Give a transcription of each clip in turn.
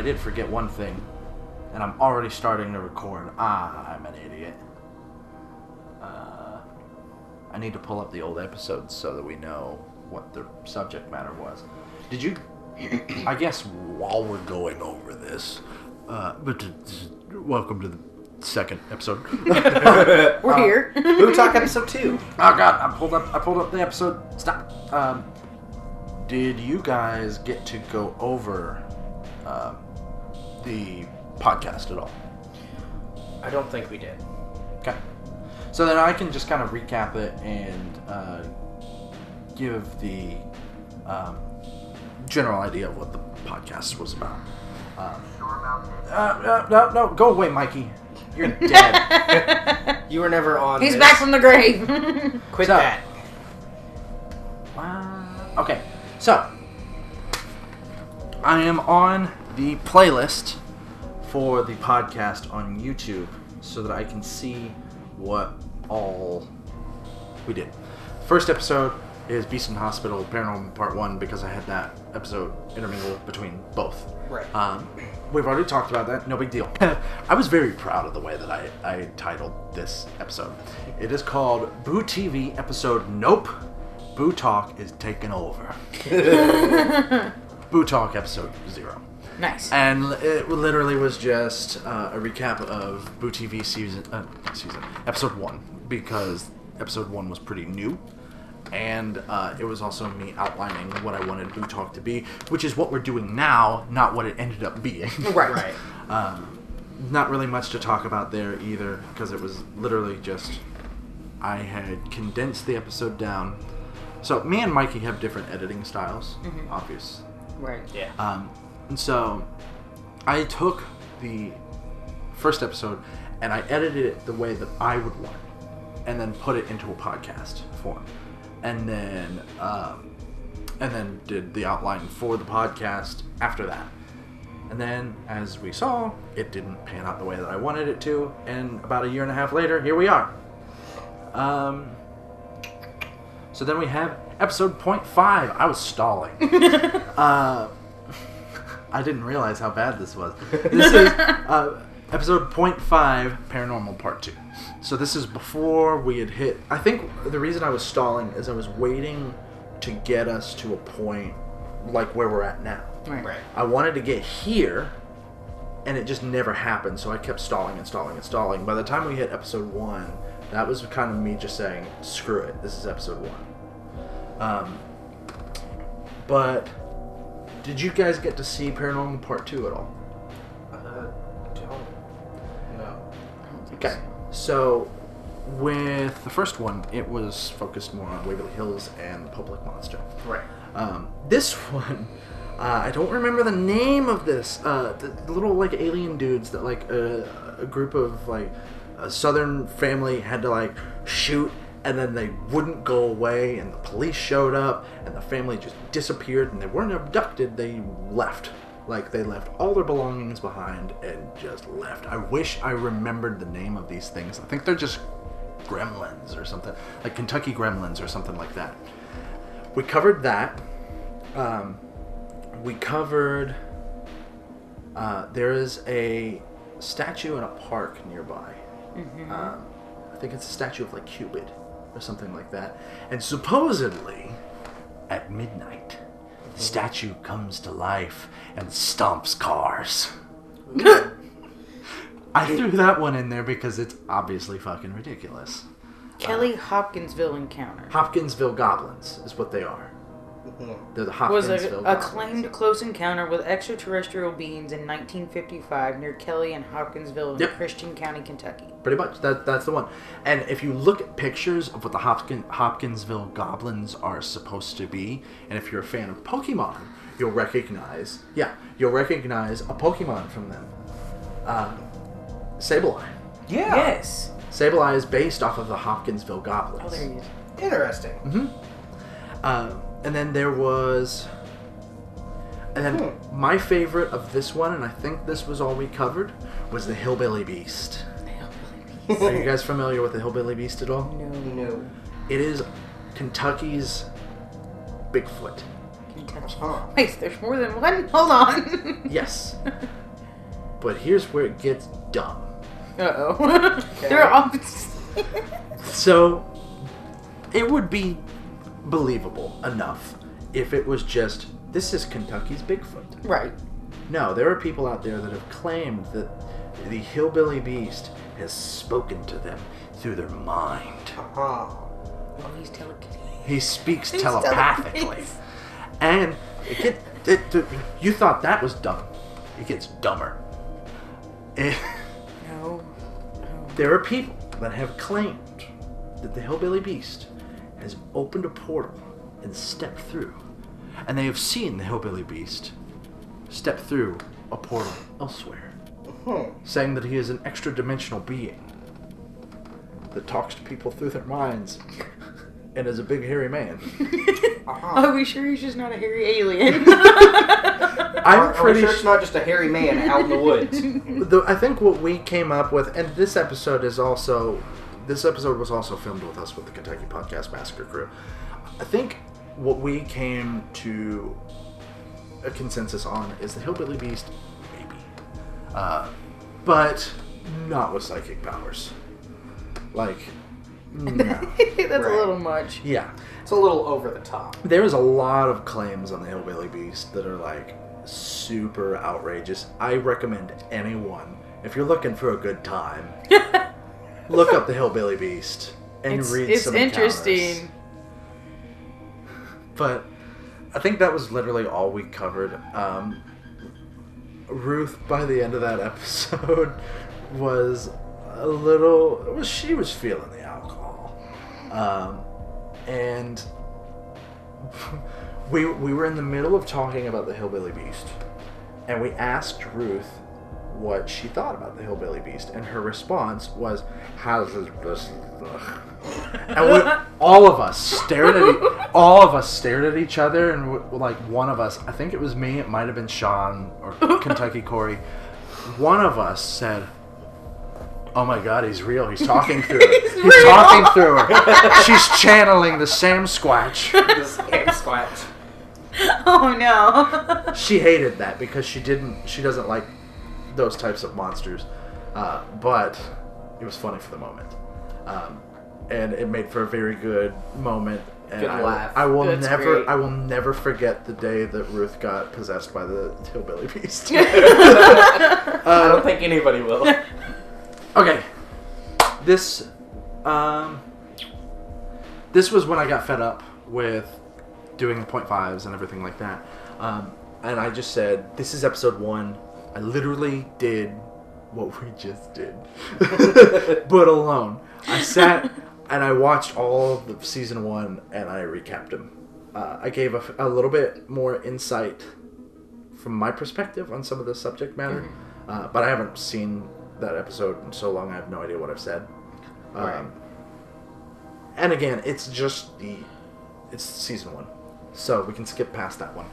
did forget one thing, and I'm already starting to record. I'm an idiot. I need to pull up the old episodes so that we know what the subject matter was. Did you... I guess while we're going over this, welcome to the second episode. We're here. BooTalk episode 2. Oh god, I pulled up the episode. Stop. Did you guys get to go over the podcast at all? I don't think we did. Okay. So then I can just kind of recap it and give the general idea of what the podcast was about. No, go away, Mikey. You're dead. You were never on He's this. back from the grave. Quit that. Okay, so I am on the playlist for the podcast on YouTube so that I can see what all we did. First episode is Beast in Hospital Paranormal Part 1 because I had that episode intermingled between both. Right. We've already talked about that. No big deal. I was very proud of the way that I titled this episode. It is called BooTv episode Nope. BooTalk is taking over. BooTalk episode 0. Nice. And it literally was just a recap of BooTv episode 1 because episode 1 was pretty new. And it was also me outlining what I wanted BooTalk to be, which is what we're doing now, not what it ended up being. Right. Not really much to talk about there either, because it was literally just I had condensed the episode down. So me and Mikey have different editing styles, obvious. Right. Yeah. And so I took the first episode and I edited it the way that I would want it, and then put it into a podcast form. And then did the outline for the podcast after that. And then, as we saw, it didn't pan out the way that I wanted it to, and about a year and a half later, here we are. So then we have episode 0.5. I was stalling. I didn't realize how bad this was. This is episode 0.5, Paranormal Part 2. So this is before we had hit... I think the reason I was stalling is I was waiting to get us to a point like where we're at now. Right. I wanted to get here, and it just never happened, so I kept stalling. By the time we hit episode 1, that was kind of me just saying, screw it, this is episode 1. But did you guys get to see Paranormal Part 2 at all? No. Okay, so with the first one, it was focused more on Waverly Hills and the Public Monster. Right. This one, I don't remember the name of this. The little like alien dudes that like a group of like a southern family had to like shoot, and then they wouldn't go away, and the police showed up, and the family just disappeared, and they weren't abducted. They left. Like, they left all their belongings behind and just left. I wish I remembered the name of these things. I think they're just gremlins or something. Like Kentucky Gremlins or something like that. We covered that. We covered... there is a statue in a park nearby. I think it's a statue of, like, Cupid or something like that. And supposedly, at midnight... the statue comes to life and stomps cars. I threw that one in there because it's obviously fucking ridiculous. Kelly Hopkinsville Encounter. Hopkinsville Goblins is what they are. They're the Was Hopkinsville an Goblins. acclaimed close encounter with extraterrestrial beings in 1955 near Kelly and Hopkinsville in Christian County, Kentucky. Pretty much. That's the one. And if you look at pictures of what the Hopkinsville Goblins are supposed to be, and if you're a fan of Pokemon, you'll recognize a Pokemon from them. Sableye. Yeah. Yes. Sableye is based off of the Hopkinsville Goblins. Oh, there he is. Interesting. And then there was... And then my favorite of this one, and I think this was all we covered, was the Hillbilly Beast. Are you guys familiar with the Hillbilly Beast at all? No. It is Kentucky's Bigfoot. Wait, there's more than one? Hold on. Yes. But here's where it gets dumb. Uh-oh. They're all... So, it would be believable enough if it was just, this is Kentucky's Bigfoot. Right. No, there are people out there that have claimed that the hillbilly beast has spoken to them through their mind. Uh-huh. Oh, he's telekinetic. He speaks He's telepathically. telekinetic. And you thought that was dumb. It gets dumber. No. There are people that have claimed that the hillbilly beast has opened a portal and stepped through. And they have seen the hillbilly beast step through a portal elsewhere. Saying that he is an extra-dimensional being that talks to people through their minds and is a big hairy man. Are we sure he's just not a hairy alien? I'm pretty sure it's not just a hairy man out in the woods. I think what we came up with, and this episode was also filmed with us with the Kentucky Podcast Massacre crew. I think what we came to a consensus on is the hillbilly beast, maybe, but not with psychic powers. Like, no. That's a little much. Yeah. It's a little over the top. There is a lot of claims on the hillbilly beast that are like super outrageous. I recommend anyone, if you're looking for a good time, look up the hillbilly beast and read some encounters. It's interesting. But I think that was literally all we covered. Ruth, by the end of that episode, was a little... She was feeling the alcohol. And we were in the middle of talking about the hillbilly beast. And we asked Ruth what she thought about the hillbilly beast. And her response was, how's this... And all of us stared at each other, and like one of us, I think it was me, it might have been Sean or Kentucky Corey, one of us said, oh my god, he's real, he's talking through her. He's talking through her. She's channeling the Sam Squatch. The Sam Squatch. Oh no. She hated that because she doesn't like those types of monsters, but it was funny for the moment. And it made for a very good moment. And good laugh. I will That's great. I will never forget the day that Ruth got possessed by the hillbilly beast. I don't think anybody will. Okay. This was when I got fed up with doing the 0.5s and everything like that. And I just said, this is episode 1. I literally did what we just did. But alone. I sat and I watched all of the season 1 and I recapped them. I gave a little bit more insight from my perspective on some of the subject matter. But I haven't seen that episode in so long I have no idea what I've said. Right. And again, it's season 1. So we can skip past that one.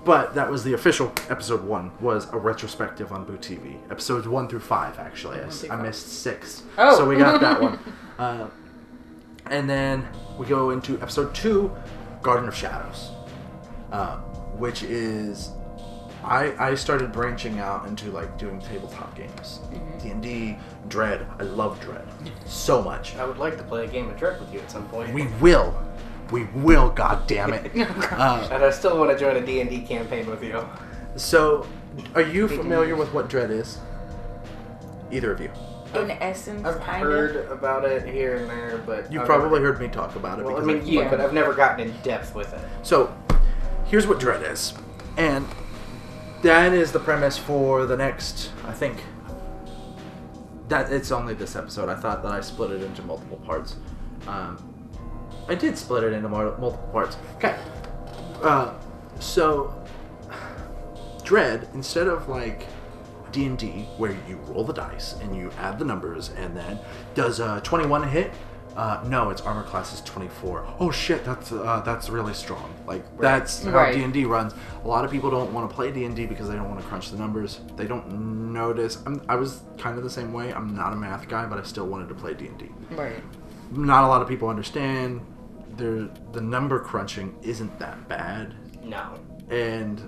But that was the official episode 1, was a retrospective on BooTv. Episodes 1 through 5, actually. I missed 6. Oh. So we got that one. And then we go into episode 2, Garden of Shadows. Which is... I started branching out into like doing tabletop games. D&D, Dread. I love Dread so much. I would like to play a game of Dread with you at some point. We will, god damn it. And I still want to join a D&D campaign with you. So, are you familiar with what Dread is? Either of you? In essence, I've heard about it here and there, but... You've probably heard me talk about it. Well, I because mean, but I've never gotten in depth with it. So, here's what Dread is. And that is the premise for the next, I think... That it's only this episode. I thought that I split it into multiple parts. I did split it into multiple parts. Okay. So, Dread, instead of like D&D, where you roll the dice and you add the numbers, and then does 21 hit? No, its armor class is 24. Oh shit, that's really strong. Like that's how D&D runs. A lot of people don't want to play D&D because they don't want to crunch the numbers. They don't notice. I was kind of the same way. I'm not a math guy, but I still wanted to play D&D. Right. Not a lot of people understand the number crunching isn't that bad. No. And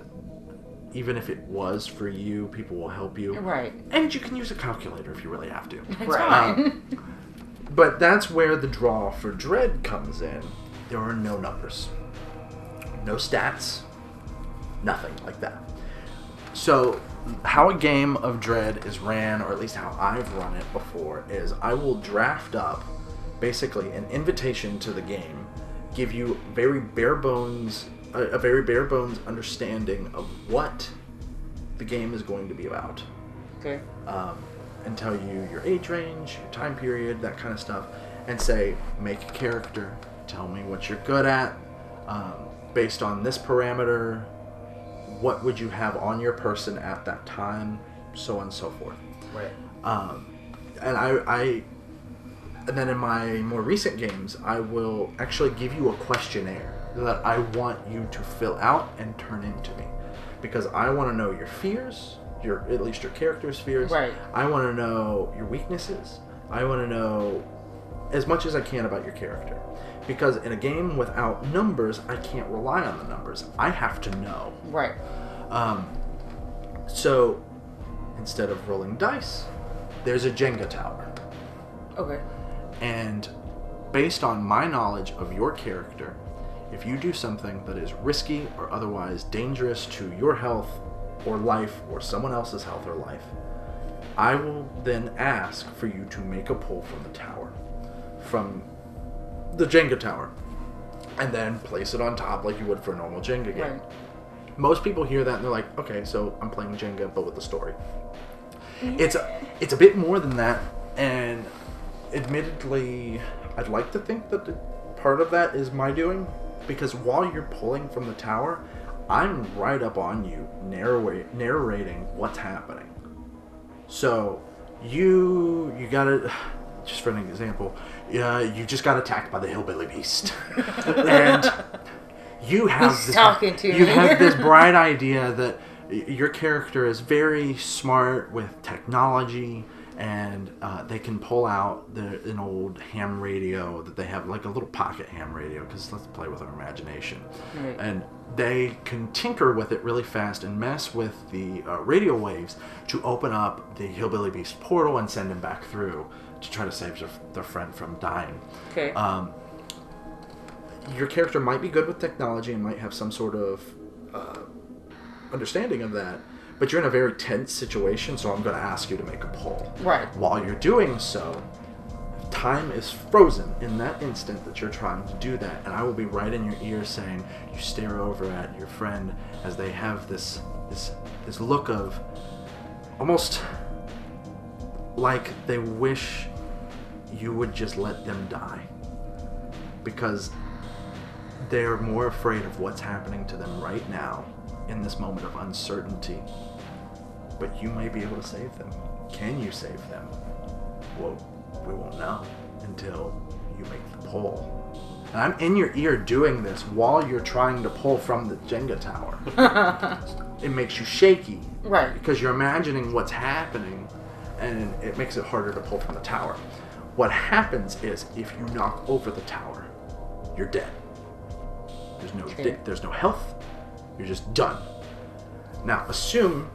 even if it was for you, people will help you. Right. And you can use a calculator if you really have to. That's fine. But that's where the draw for Dread comes in. There are no numbers. No stats. Nothing like that. So, how a game of Dread is ran, or at least how I've run it before, is I will draft up basically an invitation to the game, give you a very bare bones understanding of what the game is going to be about. Okay. And tell you your age range, your time period, that kind of stuff, and say, make a character, tell me what you're good at, based on this parameter, what would you have on your person at that time, so on and so forth. Right. And then in my more recent games, I will actually give you a questionnaire that I want you to fill out and turn into me, because I want to know your fears, at least your character's fears. Right. I want to know your weaknesses. I want to know as much as I can about your character, because in a game without numbers, I can't rely on the numbers. I have to know. Right. So instead of rolling dice, there's a Jenga tower. Okay. And based on my knowledge of your character, if you do something that is risky or otherwise dangerous to your health or life or someone else's health or life, I will then ask for you to make a pull from the tower, from the Jenga tower, and then place it on top like you would for a normal Jenga game. Right. Most people hear that and they're like, okay, so I'm playing Jenga but with a story. It's a bit more than that, and admittedly, I'd like to think that part of that is my doing, because while you're pulling from the tower, I'm right up on you, narrating what's happening. So, you gotta, just for an example, you just got attacked by the hillbilly beast, and you have this bright idea that your character is very smart with technology, and they can pull out an old ham radio that they have, like a little pocket ham radio, because let's play with our imagination. Right. And they can tinker with it really fast and mess with the radio waves to open up the Hillbilly Beast portal and send him back through to try to save their friend from dying. Okay. Your character might be good with technology and might have some sort of understanding of that, but you're in a very tense situation, so I'm going to ask you to make a pull. Right. While you're doing so, time is frozen in that instant that you're trying to do that, and I will be right in your ear saying, you stare over at your friend as they have this look of almost like they wish you would just let them die, because they're more afraid of what's happening to them right now in this moment of uncertainty. But you may be able to save them. Can you save them? Well, we won't know until you make the pull. And I'm in your ear doing this while you're trying to pull from the Jenga tower. It makes you shaky. Right. Because you're imagining what's happening, and it makes it harder to pull from the tower. What happens is, if you knock over the tower, you're dead. There's no health. You're just done. Now, assume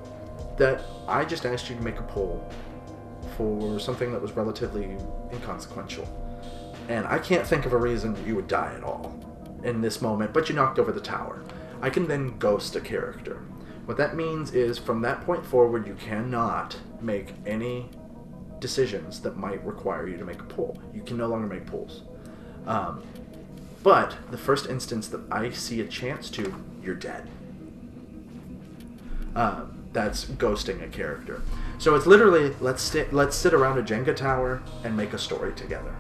that I just asked you to make a pull for something that was relatively inconsequential, and I can't think of a reason you would die at all in this moment, but you knocked over the tower. I can then ghost a character. What that means is, from that point forward, you cannot make any decisions that might require you to make a pull. You can no longer make pulls. But the first instance that I see a chance to, you're dead. That's ghosting a character. So it's literally, let's sit around a Jenga tower and make a story together,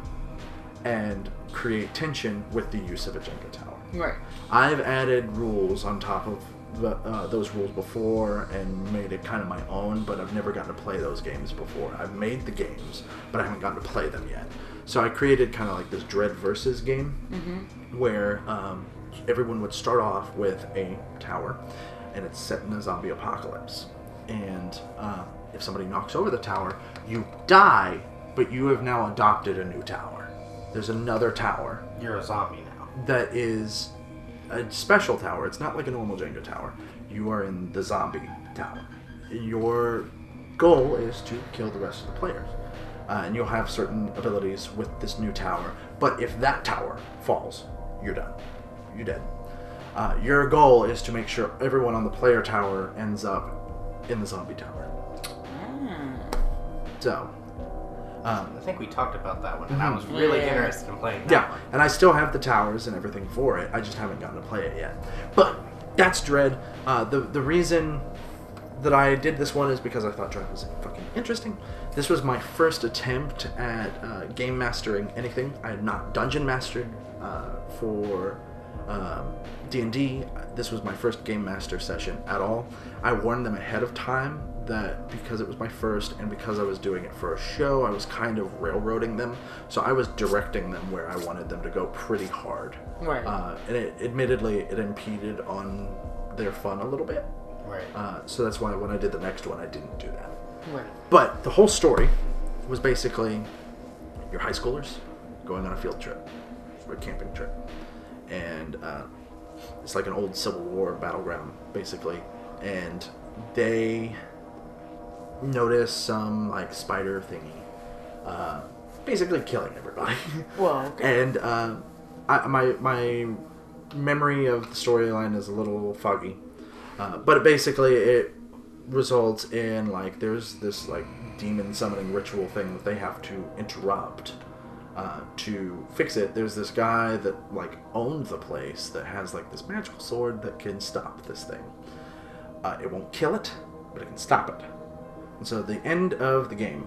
and create tension with the use of a Jenga tower. Right. I've added rules on top of those rules before and made it kind of my own, but I've never gotten to play those games before. I've made the games, but I haven't gotten to play them yet. So I created kind of like this Dread versus game, where everyone would start off with a tower, and it's set in a zombie apocalypse. And if somebody knocks over the tower, you die, but you have now adopted a new tower. There's another tower. You're a zombie now. that is a special tower. It's not like a normal Jenga tower. You are in the zombie tower. Your goal is to kill the rest of the players. And you'll have certain abilities with this new tower. But if that tower falls, you're done. You're dead. Your goal is to make sure everyone on the player tower ends up in the zombie tower. So, I think we talked about that one, and I was really interested in playing that one. And I still have the towers and everything for it. I just haven't gotten to play it yet. But that's Dread. The reason that I did this one is because I thought Dread was fucking interesting. This was my first attempt at game mastering anything. I had not dungeon mastered for D&D. This was my first game master session at all. I warned them ahead of time that because it was my first and because I was doing it for a show, I was kind of railroading them. So I was directing them where I wanted them to go pretty hard. Right. And admittedly, it impeded on their fun a little bit. Right. So that's why when I did the next one, I didn't do that. Right. But the whole story was basically your high schoolers going on a field trip, or a camping trip. And it's like an old Civil War battleground, basically. And they notice some like spider thingy, basically killing everybody. Well, okay. And my memory of the storyline is a little foggy, but it results in like there's this like demon summoning ritual thing that they have to interrupt to fix it. There's this guy that like owns the place that has like this magical sword that can stop this thing. It won't kill it, but it can stop it. And so the end of the game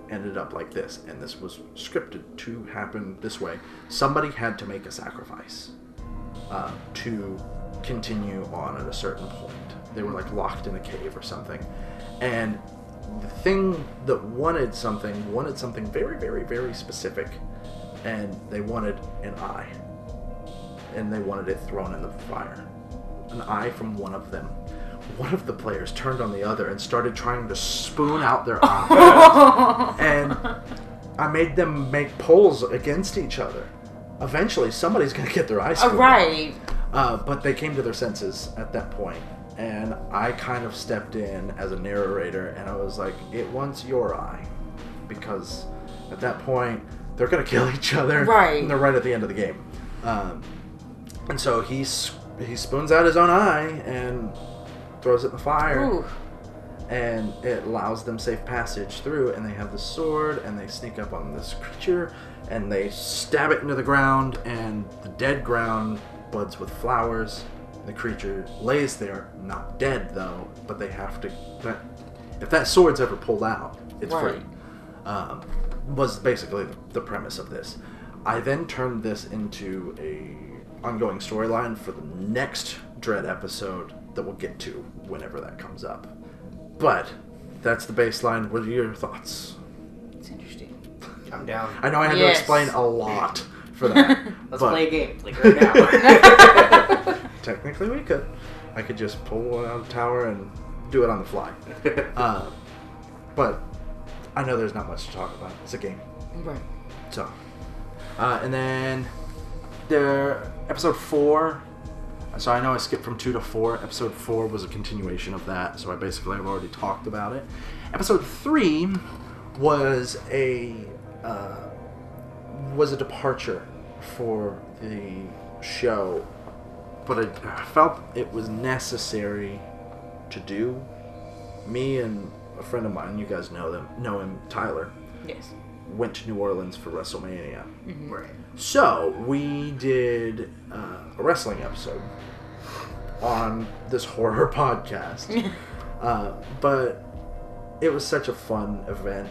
ended up like this, and this was scripted to happen this way. Somebody had to make a sacrifice to continue on at a certain point. They were like locked in a cave or something. And the thing that wanted something very, very, very specific, and they wanted an eye. And they wanted it thrown in the fire. An eye from one of them. One of the players turned on the other and started trying to spoon out their eye. And I made them make polls against each other. Eventually, somebody's going to get their eye spooned Right. out. But they came to their senses at that point. And I kind of stepped in as a narrator, and I was like, it wants your eye. Because at that point, they're going to kill each other. Right. And they're right at the end of the game. And so he spoons out his own eye and throws it in the fire. Ooh. And it allows them safe passage through, and they have the sword, and they sneak up on this creature, and they stab it into the ground, and the dead ground buds with flowers. The creature lays there, not dead though, but they have to. If that sword's ever pulled out, it's free. Was basically the premise of this. I then turned this into a ongoing storyline for the next Dread episode that we'll get to whenever that comes up. But that's the baseline. What are your thoughts? It's interesting. I'm down. I know I had to explain a lot for that. Let's play a game, like right now. Technically, we could. I could just pull out a tower and do it on the fly. But I know there's not much to talk about. It's a game. Right. So, and then episode 4. So I know I skipped from 2 to 4. Episode 4 was a continuation of that. So I've already talked about it. Episode 3 was a departure for the show, but I felt it was necessary to do. Me and a friend of mine, you guys know him, Tyler. Yes. Went to New Orleans for WrestleMania. Mm-hmm. Right. So we did a wrestling episode on this horror podcast. But it was such a fun event.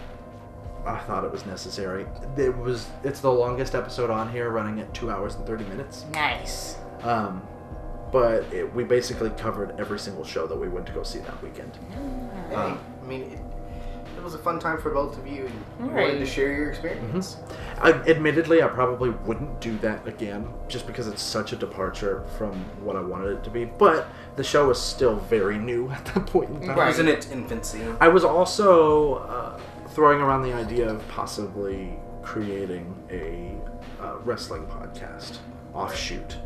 I thought it was necessary. It's the longest episode on here, running at 2 hours and 30 minutes. Nice. But we basically covered every single show that we went to go see that weekend. Hey, I mean, it was a fun time for both of you, and you wanted to share your experience. Mm-hmm. Admittedly, I probably wouldn't do that again, just because it's such a departure from what I wanted it to be. But the show was still very new at that point in time. It was in its infancy. I was also throwing around the idea of possibly creating a wrestling podcast offshoot.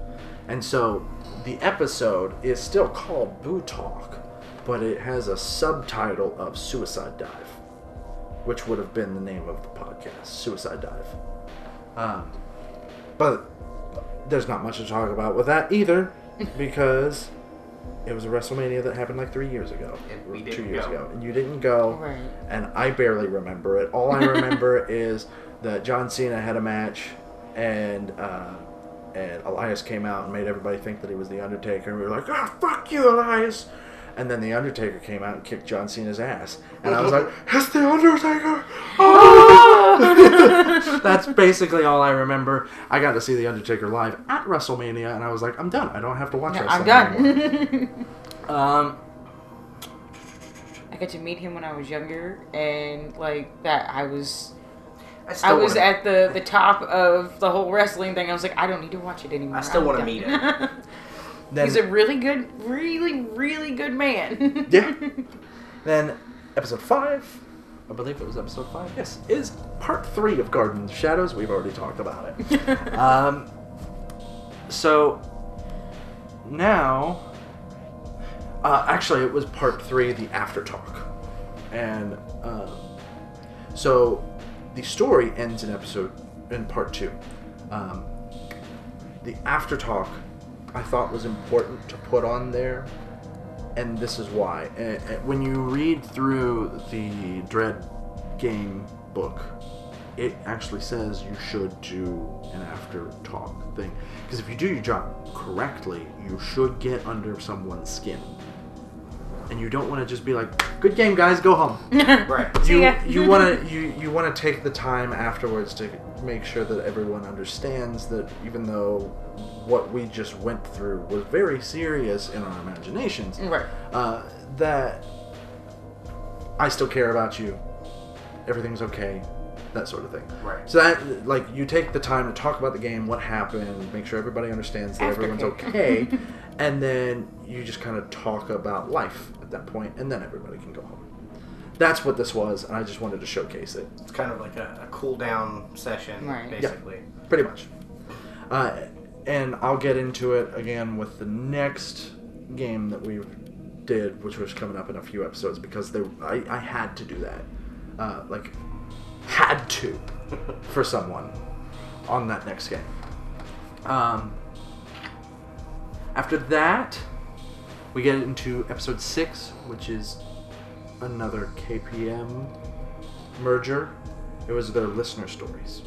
And so the episode is still called BooTalk, but it has a subtitle of Suicide Dive, which would have been the name of the podcast, Suicide Dive. But there's not much to talk about with that either, because it was a WrestleMania that happened like 3 years ago, and we 2 didn't years go. ago, and you didn't go, Right. and I barely remember it. All I remember is that John Cena had a match, and Elias came out and made everybody think that he was the Undertaker, and we were like, "Ah, fuck you, Elias!" And then the Undertaker came out and kicked John Cena's ass, and I was like, "It's the Undertaker!" Oh! That's basically all I remember. I got to see the Undertaker live at WrestleMania, and I was like, "I'm done. I don't have to watch wrestling I'm anymore." done. I got to meet him when I was younger, and like that, I was at the top of the whole wrestling thing. I was like, I don't need to watch it anymore. I still want to meet him. He's a really good, really good man. Yeah. Then episode 5, I believe it was episode 5, yes, is part 3 of Garden of Shadows. We've already talked about it. So now, actually it was part 3, the After Talk. And so the story ends in part 2. The After Talk I thought was important to put on there, and this is why. When you read through the Dread game book, it actually says you should do an after talk thing, because if you do your job correctly, you should get under someone's skin, and you don't want to just be like, "Good game, guys, go home." Right. You want to take the time afterwards to make sure that everyone understands that even though what we just went through was very serious in our imaginations, Right. That I still care about you, everything's okay, that sort of thing. Right. So that, like, you take the time to talk about the game, what happened, make sure everybody understands that everyone's okay, and then you just kind of talk about life at that point, and then everybody can go home. That's what this was, and I just wanted to showcase it. It's kind of like a cool down session, Right. basically. Yeah, pretty much. And I'll get into it again with the next game that we did, which was coming up in a few episodes, because I had to do that. Had to for someone on that next game. After that, we get into episode 6, which is another KPM merger. It was their listener stories.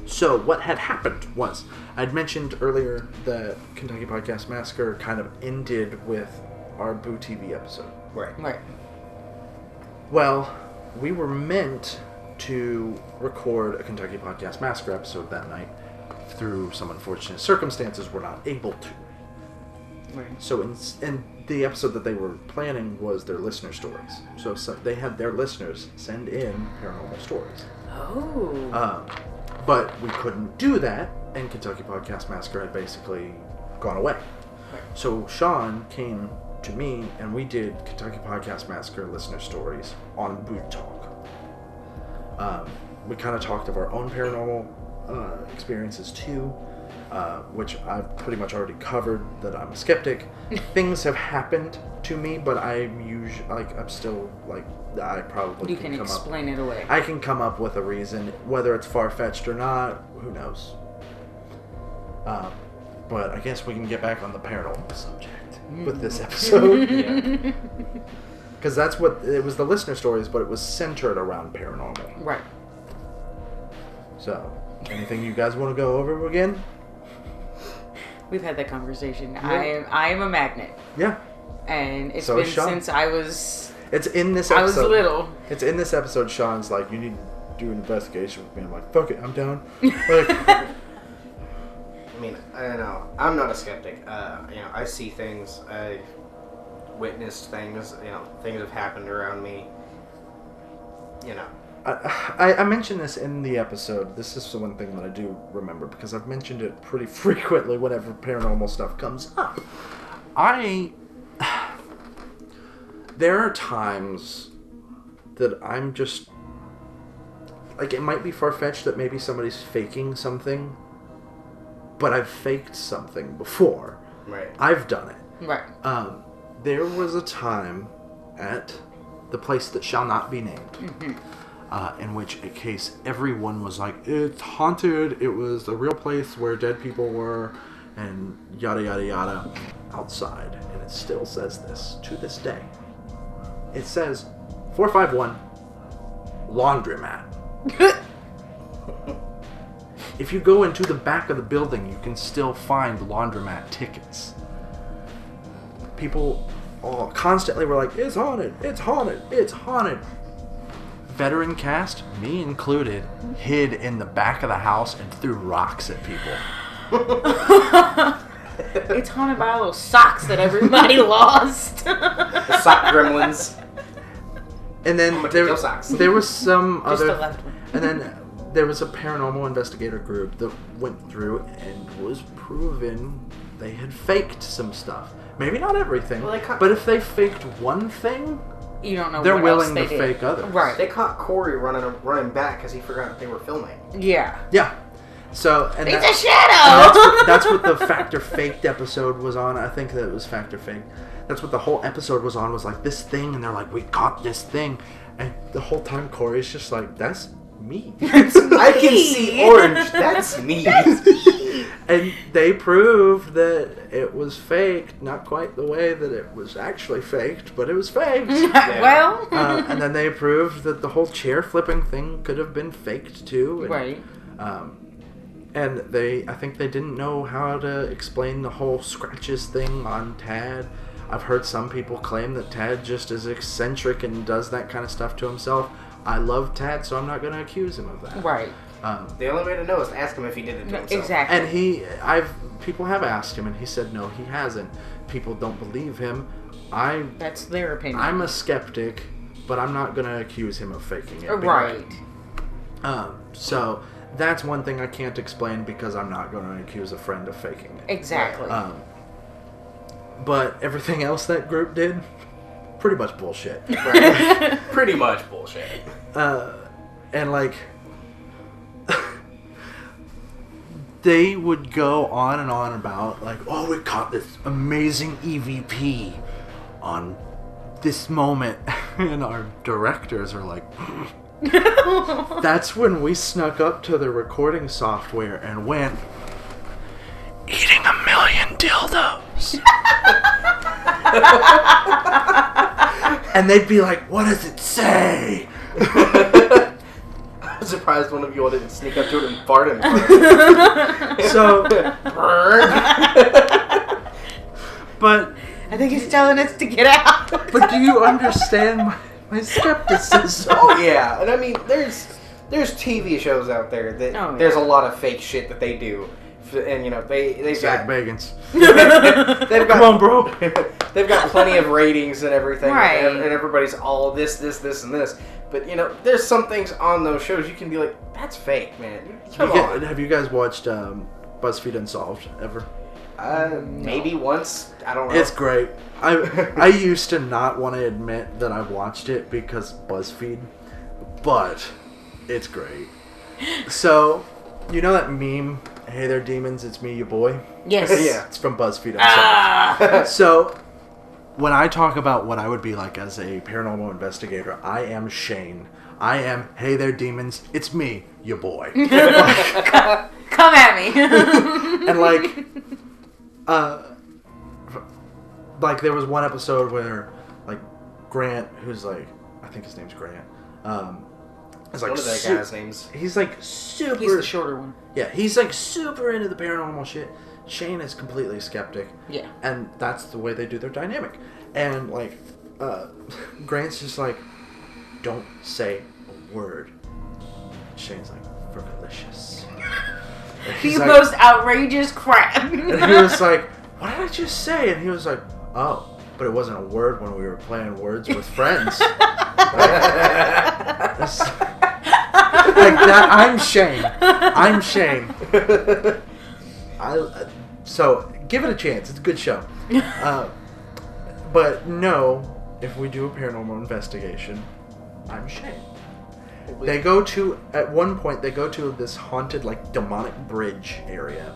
So what had happened was, I'd mentioned earlier that Kentucky Podcast Massacre kind of ended with our BooTv episode. Right. Right. Well, we were meant to record a Kentucky Podcast Massacre episode that night. Through some unfortunate circumstances, we're not able to. Right. So in the episode that they were planning was their listener stories. So they had their listeners send in paranormal stories. Oh. But we couldn't do that, and Kentucky Podcast Massacre had basically gone away. Right. So Sean came to me, and we did Kentucky Podcast Massacre listener stories on BooTalk. We kind of talked of our own paranormal experiences too, which I've pretty much already covered, that I'm a skeptic. Things have happened to me, but I'm still like, I probably You can explain it away. I can come up with a reason, whether it's far-fetched or not, who knows. But I guess we can get back on the paranormal subject with this episode. Yeah. Because that's what, it was the listener stories, but it was centered around paranormal. Right. So, anything you guys want to go over again? We've had that conversation. Yeah. I am a magnet. Yeah. And it's So been is Sean. Since I was... It's in this episode. I was little. It's in this episode, Sean's like, you need to do an investigation with me. I'm like, fuck it, I'm down. Like, I mean, I don't know. I'm not a skeptic. I see things. I witnessed things. Things have happened around me. I mentioned this in the episode. This is the one thing that I do remember, because I've mentioned it pretty frequently whenever paranormal stuff comes up. There are times that I'm just... Like, it might be far-fetched that maybe somebody's faking something, but I've faked something before. Right. I've done it. Right. There was a time at the place that shall not be named, in which a case everyone was like, it's haunted, it was a real place where dead people were, and yada yada yada, outside. And it still says this to this day. It says 451 laundromat. If you go into the back of the building, you can still find laundromat tickets. People all constantly were like, it's haunted, it's haunted, it's haunted. Veteran cast, me included, hid in the back of the house and threw rocks at people. It's haunted by all those socks that everybody lost. The sock gremlins. And then there was some Just other... the left one. And then there was a paranormal investigator group that went through and was proven they had faked some stuff. Maybe not everything, but if they faked one thing, you don't know. They're what willing else to fake others. Right. They caught Corey running back because he forgot that they were filming. Yeah. Yeah. So and it's a shadow. That's what the Factor Faked episode was on. I think that it was Factor Faked. That's what the whole episode was on. Was like this thing, and they're like, we caught this thing, and the whole time Corey's just like, that's me. I can see orange. That's me. And they proved that it was faked, not quite the way that it was actually faked, but it was faked. Yeah. Well. And then they proved that the whole chair flipping thing could have been faked too. And, right. And I think they didn't know how to explain the whole scratches thing on Tad. I've heard some people claim that Tad just is eccentric and does that kind of stuff to himself. I love Tad, so I'm not going to accuse him of that. Right. The only way to know is to ask him if he did it to himself. Exactly. And people have asked him, and he said no, he hasn't. People don't believe him. That's their opinion. I'm a skeptic, but I'm not going to accuse him of faking it. Right. So that's one thing I can't explain because I'm not going to accuse a friend of faking it. Exactly. But everything else that group did, pretty much bullshit. Right. Pretty much bullshit. And like, they would go on and on about like, oh, we caught this amazing EVP on this moment. And our directors are like, that's when we snuck up to the recording software and went, eating 1,000,000 dildos. And they'd be like, what does it say? I'm surprised one of you all didn't sneak up to it and fart in front of it. So, but I think he's telling us to get out. But do you understand my skepticism? Oh yeah, and I mean, there's TV shows out there that there's a lot of fake shit that they do, and you know they've Zach got Bagans. they've got, come on, bro. They've got plenty of ratings and everything, right. and everybody's all this, and this. But you know, there's some things on those shows you can be like, that's fake, man. Come on. Have you guys watched BuzzFeed Unsolved ever? Maybe once. I don't know. It's great. I used to not want to admit that I watched it because BuzzFeed, but it's great. So, you know that meme, hey there demons, it's me, your boy? Yes. Yeah. It's from BuzzFeed Unsolved. So, when I talk about what I would be like as a paranormal investigator, I am Shane. I am, hey there demons, it's me, your boy. Come at me. And like there was one episode where like Grant, who's like, I think his name's Grant, is like one of that guy's names. He's like super. He's the shorter one. Yeah, he's like super into the paranormal shit. Shane is completely skeptic. Yeah. And that's the way they do their dynamic. And like, Grant's just like, don't say a word. Shane's like, fergalicious. The most outrageous crap. And he was like, what did I just say? And he was like, oh, but it wasn't a word when we were playing words with friends. Like that, I'm Shane. So give it a chance. It's a good show. But no, if we do a paranormal investigation, I'm Shane. At one point, they go to this haunted, like, demonic bridge area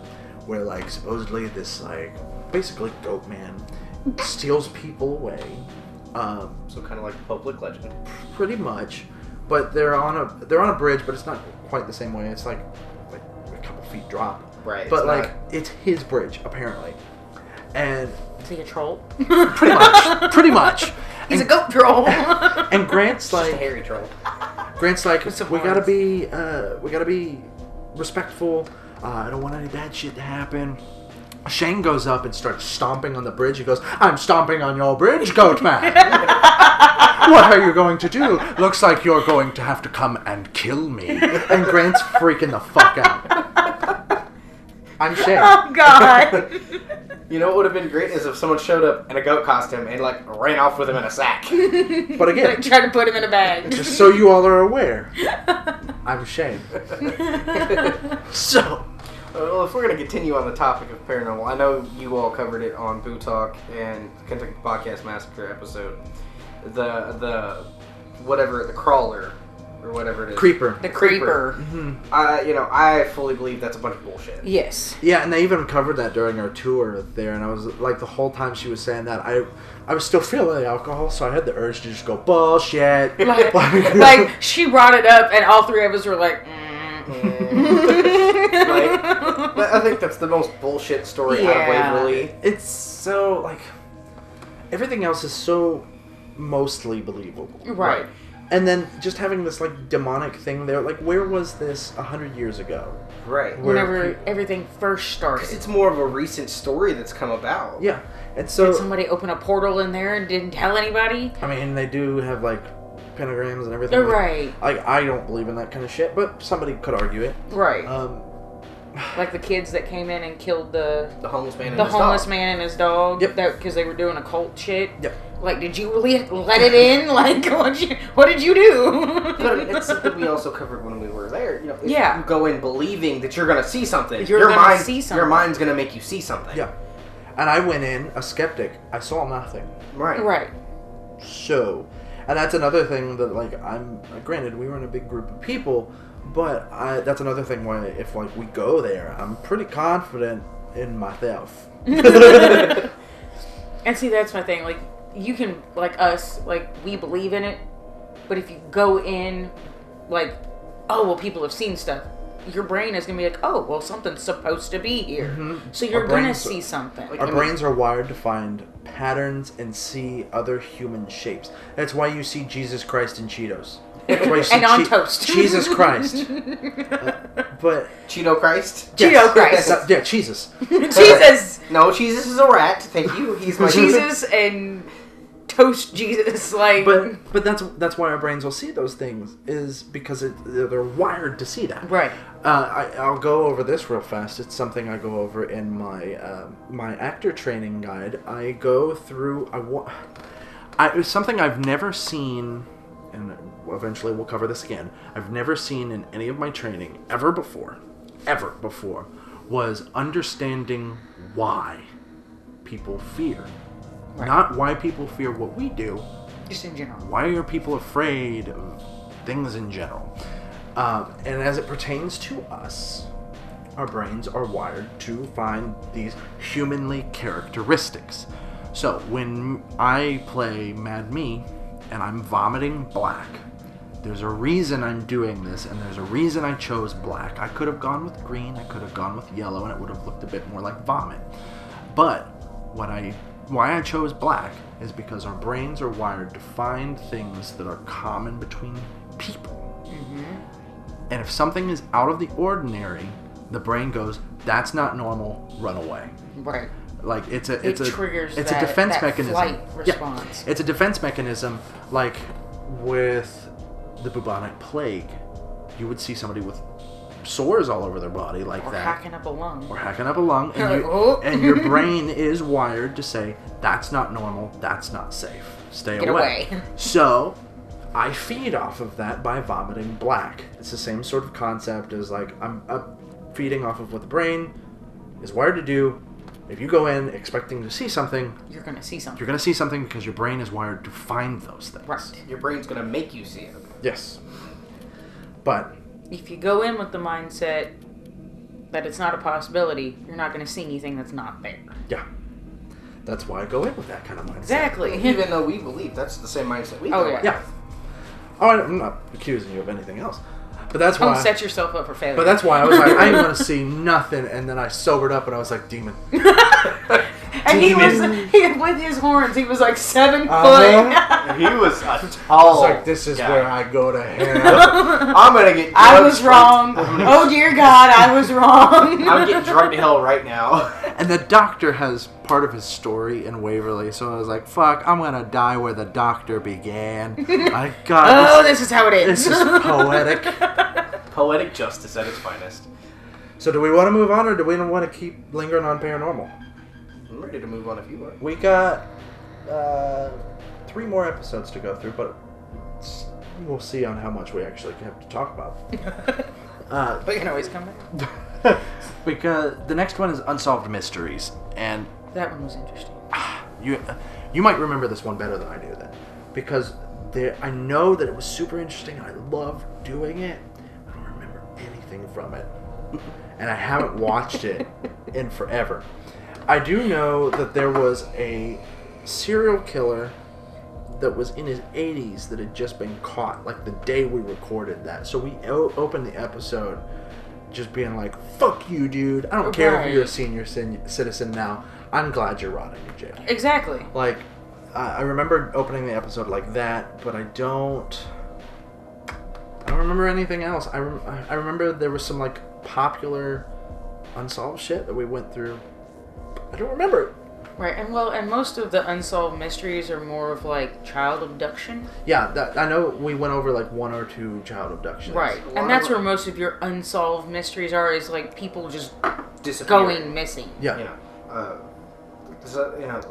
where like supposedly this like basically goat man steals people away. So kind of like a public legend. Pretty much, but they're on a bridge, but it's not quite the same way. It's like a couple feet drop. Right. But like it's his bridge apparently, and is he a troll? Pretty much. He's a goat troll. And Grant's like just a hairy troll. Grant's like, we gotta be respectful. I don't want any bad shit to happen. Shane goes up and starts stomping on the bridge. He goes, I'm stomping on your bridge, goat man. What are you going to do? Looks like you're going to have to come and kill me. And Grant's freaking the fuck out. I'm Shane. Oh, God. You know what would have been great is if someone showed up in a goat costume and, like, ran off with him in a sack. But again... Like, tried to put him in a bag. Just so you all are aware, I'm Shane. So... Well, if we're going to continue on the topic of paranormal, I know you all covered it on BooTalk and Kentucky Podcast Massacre episode. The crawler, or whatever it is. Creeper. The creeper. Mm-hmm. I fully believe that's a bunch of bullshit. Yes. Yeah, and they even covered that during our tour there, and I was like, the whole time she was saying that, I was still feeling the alcohol, so I had the urge to just go, bullshit. Like she brought it up, and all three of us were like, Like, I think that's the most bullshit story out of Waverly. It's so, like, everything else is so mostly believable. Right. And then just having this, like, demonic thing there, like, where was this 100 years ago? Right. Whenever everything first started. Because it's more of a recent story that's come about. Yeah. And so... Did somebody open a portal in there and didn't tell anybody? I mean, they do have, like, pentagrams and everything. Right. Like, I don't believe in that kind of shit, but somebody could argue it. Right. Like the kids that came in and killed the homeless man and his dog. Yep. Because they were doing occult shit. Yep. Like, did you let it in? Like, what did you do? But it's something we also covered when we were there. You know, if yeah. you go in believing that you're going to see something, your mind's going to make you see something. Yeah. And I went in a skeptic. I saw nothing. Right. Right. So, and that's another thing that, like, granted, we were in a big group of people, but that's another thing why if, like, we go there, I'm pretty confident in myself. And see, that's my thing. Like, you can, like us, like, we believe in it, but if you go in, like, oh, well, people have seen stuff, your brain is going to be like, oh, well, something's supposed to be here. Mm-hmm. So you're going to see something. Our brains are wired to find patterns and see other human shapes. That's why you see Jesus Christ in Cheetos. That's why you see and on toast. Jesus Christ. But Cheeto Christ? Yes. Cheeto Christ. Yeah, Jesus. Jesus! No, Jesus is a rat. Thank you. He's my Jesus and toast Jesus, like. But that's why our brains will see those things, is because they're wired to see that. Right. I'll go over this real fast. It's something I go over in my my actor training guide. I go through. It's something I've never seen, and eventually we'll cover this again. I've never seen in any of my training ever before, was understanding why people fear. Right. Not why people fear what we do. Just in general. Why are people afraid of things in general? And as it pertains to us, our brains are wired to find these humanly characteristics. So when I play Mad Me and I'm vomiting black, there's a reason I'm doing this, and there's a reason I chose black. I could have gone with green, I could have gone with yellow, and it would have looked a bit more like vomit. But why I chose black is because our brains are wired to find things that are common between people. Mm-hmm. And if something is out of the ordinary, the brain goes, that's not normal, run away. Right. Like it triggers a defense mechanism. Flight response. Yeah. It's a defense mechanism, like with the bubonic plague. You would see somebody with sores all over their body like that. Or hacking up a lung. And your brain is wired to say, that's not normal, that's not safe. Stay away. So, I feed off of that by vomiting black. It's the same sort of concept as, like, I'm feeding off of what the brain is wired to do. If you go in expecting to see something, you're going to see something. You're going to see something because your brain is wired to find those things. Right. Your brain's going to make you see it. Yes. But if you go in with the mindset, that it's not a possibility, you're not going to see anything that's not there. Yeah. That's why I go in with that kind of mindset. Exactly. Even though we believe that's the same mindset we Oh, go yeah. with. Oh, I'm not accusing you of anything else. But that's why... Don't set yourself up for failure. But that's why I was like, I ain't going to see nothing. And then I sobered up and I was like, demon. And he was with his horns. He was like 7 foot. He was a tall. It's like, this is guy. where I go to hell. I'm gonna get. I was wrong. Oh dear God, I was wrong. I'm getting drugged to hell right now. And the doctor has part of his story in Waverly, so I was like, fuck, I'm gonna die where the doctor began. My God. This is how it ends. This is poetic. Poetic justice at its finest. So do we want to move on, or do we want to keep lingering on paranormal? I'm ready to move on if you are. We got 3 more episodes to go through, but we'll see on how much we actually have to talk about. But you can always come back. Because the next one is Unsolved Mysteries, and That one was interesting. you might remember this one better than I do then, because I know that it was super interesting and I loved doing it. I don't remember anything from it, and I haven't watched it in forever. I do know that there was a serial killer that was in his 80s that had just been caught, like the day we recorded that. So we opened the episode just being like, fuck you, dude. I don't care if you're a senior citizen now. I'm glad you're rotting in jail. Exactly. Like, I remember opening the episode like that, but I don't remember anything else. I remember there was some, like, popular unsolved shit that we went through. I don't remember it. Right, and most of the unsolved mysteries are more of like child abduction. Yeah, I know we went over like 1 or 2 child abductions. Right, and that's where most of your unsolved mysteries are, is like people just going missing. Yeah. A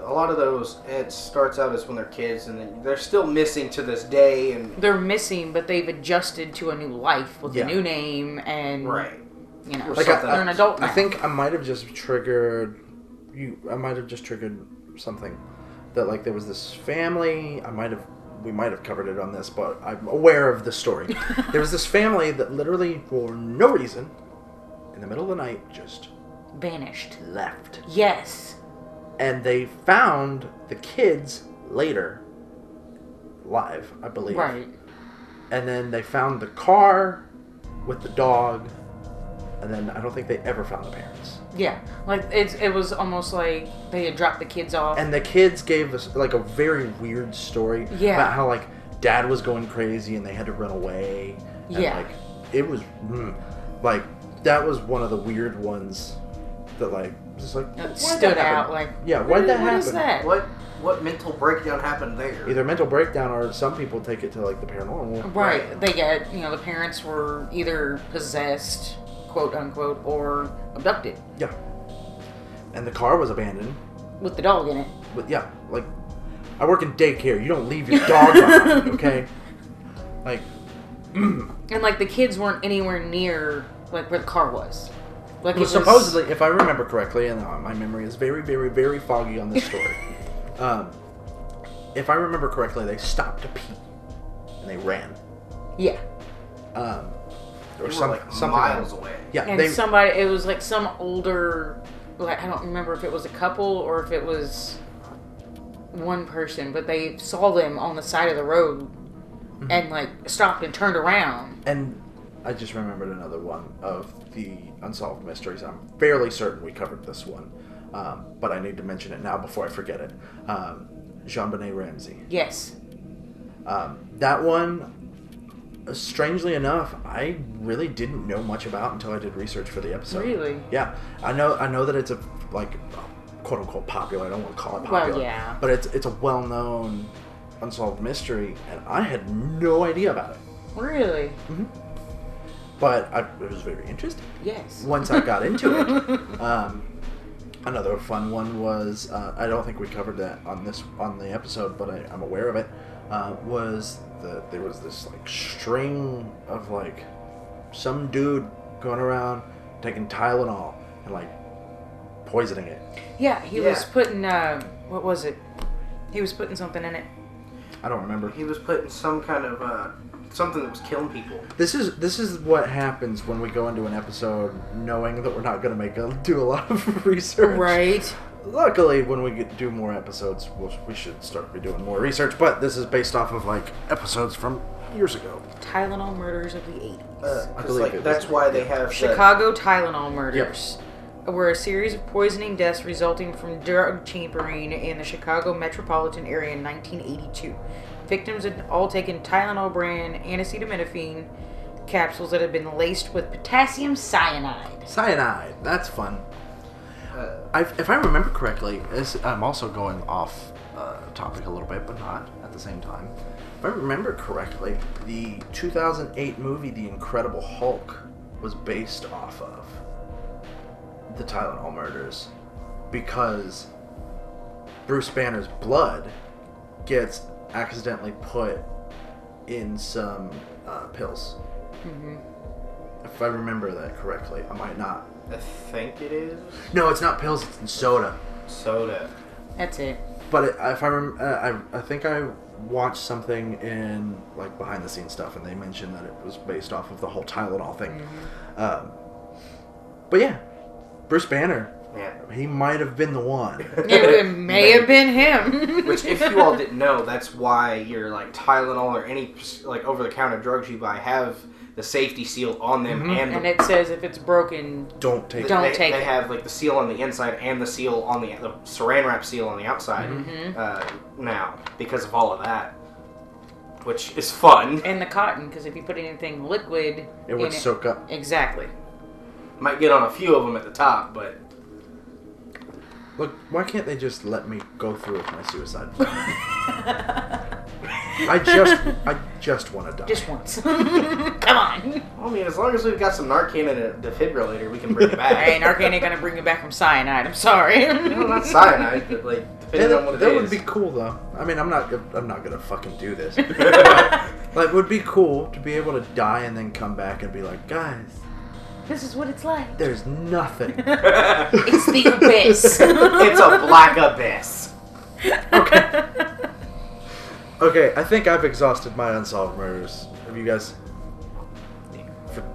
lot of those, it starts out as when they're kids, and then they're still missing to this day, and they're missing, but they've adjusted to a new life with a new name, and right, you know, like they're an adult now. I think I might have just triggered something that, like, there was this family. We might have covered it on this, but I'm aware of the story. There was this family that literally, for no reason, in the middle of the night, just vanished, left. Yes. And they found the kids later, live, I believe. Right. And then they found the car with the dog, and then I don't think they ever found the parents. Yeah, like it was almost like they had dropped the kids off. And the kids gave us like a very weird story about how, like, dad was going crazy and they had to run away. And, like, it was like, that was one of the weird ones that, like, just like stood out. Like, yeah, why'd that happen? What is that? What mental breakdown happened there? Either mental breakdown, or some people take it to, like, the paranormal. Right. They get, the parents were either possessed, quote unquote, or abducted. Yeah. And the car was abandoned. With the dog in it. But yeah, like, I work in daycare. You don't leave your dog behind, okay? Like, and, like, the kids weren't anywhere near, like, where the car was. Like, well, supposedly, if I remember correctly, and my memory is very, very, very foggy on this story. If I remember correctly, they stopped to pee and they ran. Yeah. Or something miles away. Yeah, and it was like some older, like, I don't remember if it was a couple or if it was one person, but they saw them on the side of the road and, like, stopped and turned around. And I just remembered another one of the Unsolved Mysteries. I'm fairly certain we covered this one, but I need to mention it now before I forget it. Jon Benet Ramsey. Yes. That one, strangely enough, I really didn't know much about until I did research for the episode. Really? Yeah. I know that it's a, like, quote unquote popular. I don't want to call it popular. Well, yeah. But it's a well-known unsolved mystery, and I had no idea about it. Really? Mm-hmm. But it was very interesting. Yes. Once I got into it. Another fun one was, I don't think we covered that on the episode, but I'm aware of it, was that there was this, like, string of, like, some dude going around taking Tylenol and, like, poisoning it. Yeah, he was putting, what was it? He was putting something in it. I don't remember. He was putting some kind of something that was killing people. This is what happens when we go into an episode knowing that we're not going to do a lot of research. Right. Luckily, when we do more episodes, we should start doing more research. But this is based off of like episodes from years ago. Tylenol murders of the 80s. I believe that's why they have Chicago Tylenol murders. Were a series of poisoning deaths resulting from drug tampering in the Chicago metropolitan area in 1982. Victims had all taken Tylenol brand acetaminophen capsules that had been laced with potassium cyanide. Cyanide, that's fun. If I remember correctly, I'm also going off topic a little bit, but not at the same time. If I remember correctly, the 2008 movie The Incredible Hulk was based off of the Tylenol murders, because Bruce Banner's blood gets accidentally put in some pills. Mm-hmm. If I remember that correctly. I might not. I think it is. No, it's not pills, it's in soda. Soda. That's it. But if I remember, I think I watched something in like behind the scenes stuff, and they mentioned that it was based off of the whole Tylenol thing. Mm-hmm. But yeah, Bruce Banner. Yeah. He might have been the one. It may have been him. Which, if you all didn't know, that's why your like Tylenol or any like over-the-counter drugs you buy have the safety seal on them, mm-hmm. and it says if it's broken, don't take it. They have like the seal on the inside and the seal on the saran wrap seal on the outside. Mm-hmm. Now, because of all of that, which is fun. And the cotton, because if you put anything liquid, it would soak up. Exactly. Might get on a few of them at the top, but. Look, why can't they just let me go through with my suicide plan? I just want to die. Just once. Come on. I mean, as long as we've got some Narcan and a defibrillator, we can bring it back. Hey, Narcan ain't gonna bring you back from cyanide. I'm sorry. No, not cyanide, but like depending on what it is. That would be cool, though. I mean, I'm not gonna fucking do this. Like, it would be cool to be able to die and then come back and be like, guys, this is what it's like. There's nothing. It's the abyss. It's a black abyss. Okay, I think I've exhausted my unsolved murders. Have you guys?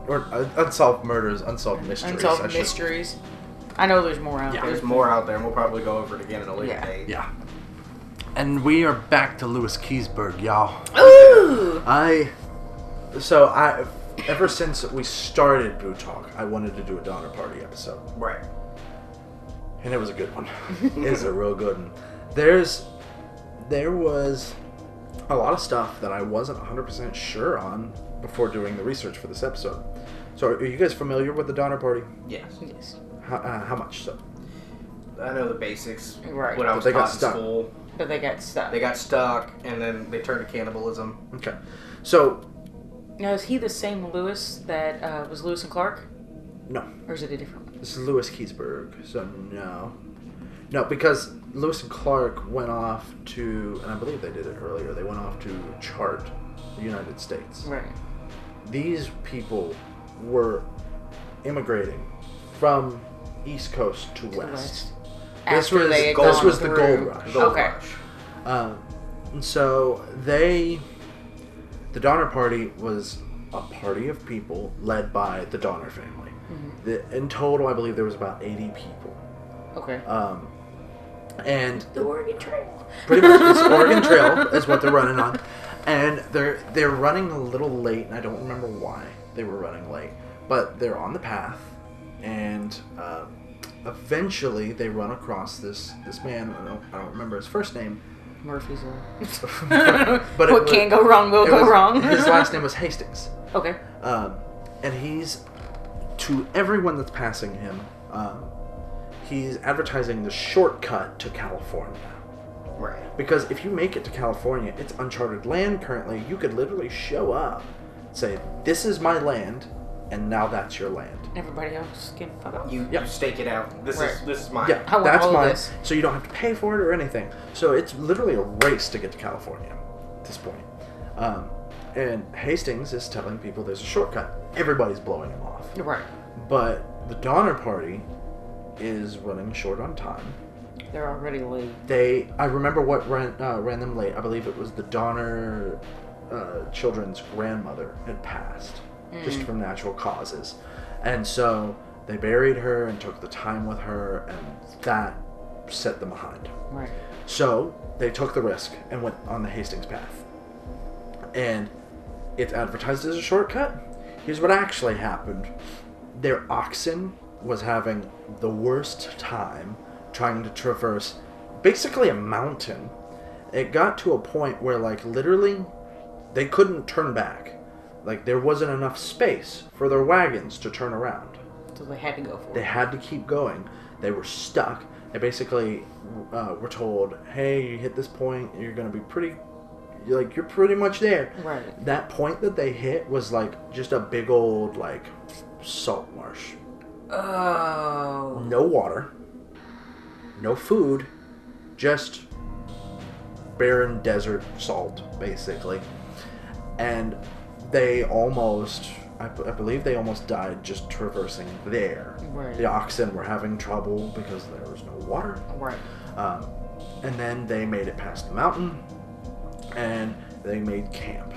Unsolved murders, unsolved mysteries. Unsolved mysteries. I know there's more out there. There's more out there, and we'll probably go over it again at a later date. Yeah. And we are back to Louis Keysburg, y'all. Ooh! Ever since we started BooTalk, I wanted to do a Donner Party episode. Right. And it was a good one. It's a real good one. There was a lot of stuff that I wasn't 100% sure on before doing the research for this episode. So, are you guys familiar with the Donner Party? Yes. How much so? I know the basics. Right. What I was taught in school. But they got stuck. They got stuck, and then they turned to cannibalism. Okay. So... Now, is he the same Lewis that was Lewis and Clark? No. Or is it a different one? This is Louis Keysburg, so no. No, because Lewis and Clark went off to, and I believe they did it earlier, they went off to chart the United States. Right. These people were immigrating from East Coast to West. This was the gold rush. Okay. And so the Donner Party was a party of people led by the Donner family. Mm-hmm. In total, I believe there was about 80 people. Okay. And the Oregon Trail. Pretty much, it's Oregon Trail is what they're running on, and they're running a little late, and I don't remember why they were running late, but they're on the path, and eventually they run across this man. I don't remember his first name. Murphy's Law. But what can go wrong will go wrong. His last name was Hastings. Okay. And he's, to everyone that's passing him, he's advertising the shortcut to California. Right. Because if you make it to California, it's uncharted land currently. You could literally show up, say, this is my land, and now that's your land. Everybody else can fuck off. You stake it out. This is mine. Yeah, that's mine. So you don't have to pay for it or anything. So it's literally a race to get to California at this point. And Hastings is telling people there's a shortcut. Everybody's blowing him off. Right. But the Donner Party is running short on time. They're already late. I remember what ran them late. I believe it was the Donner children's grandmother had passed just from natural causes. And so they buried her and took the time with her, and that set them behind. Right. So they took the risk and went on the Hastings path. And it's advertised as a shortcut. Here's what actually happened. Their oxen was having the worst time trying to traverse basically a mountain. It got to a point where, like, literally they couldn't turn back. Like, there wasn't enough space for their wagons to turn around. So they had to go for it. They had to keep going. They were stuck. They basically were told, hey, you hit this point, you're going to be you're pretty much there. Right. That point that they hit was, like, just a big old, like, salt marsh. Oh. No water. No food. Just barren desert salt, basically. And they almost, I believe they almost died just traversing there. Right. The oxen were having trouble because there was no water. Right. And then they made it past the mountain, and they made camp.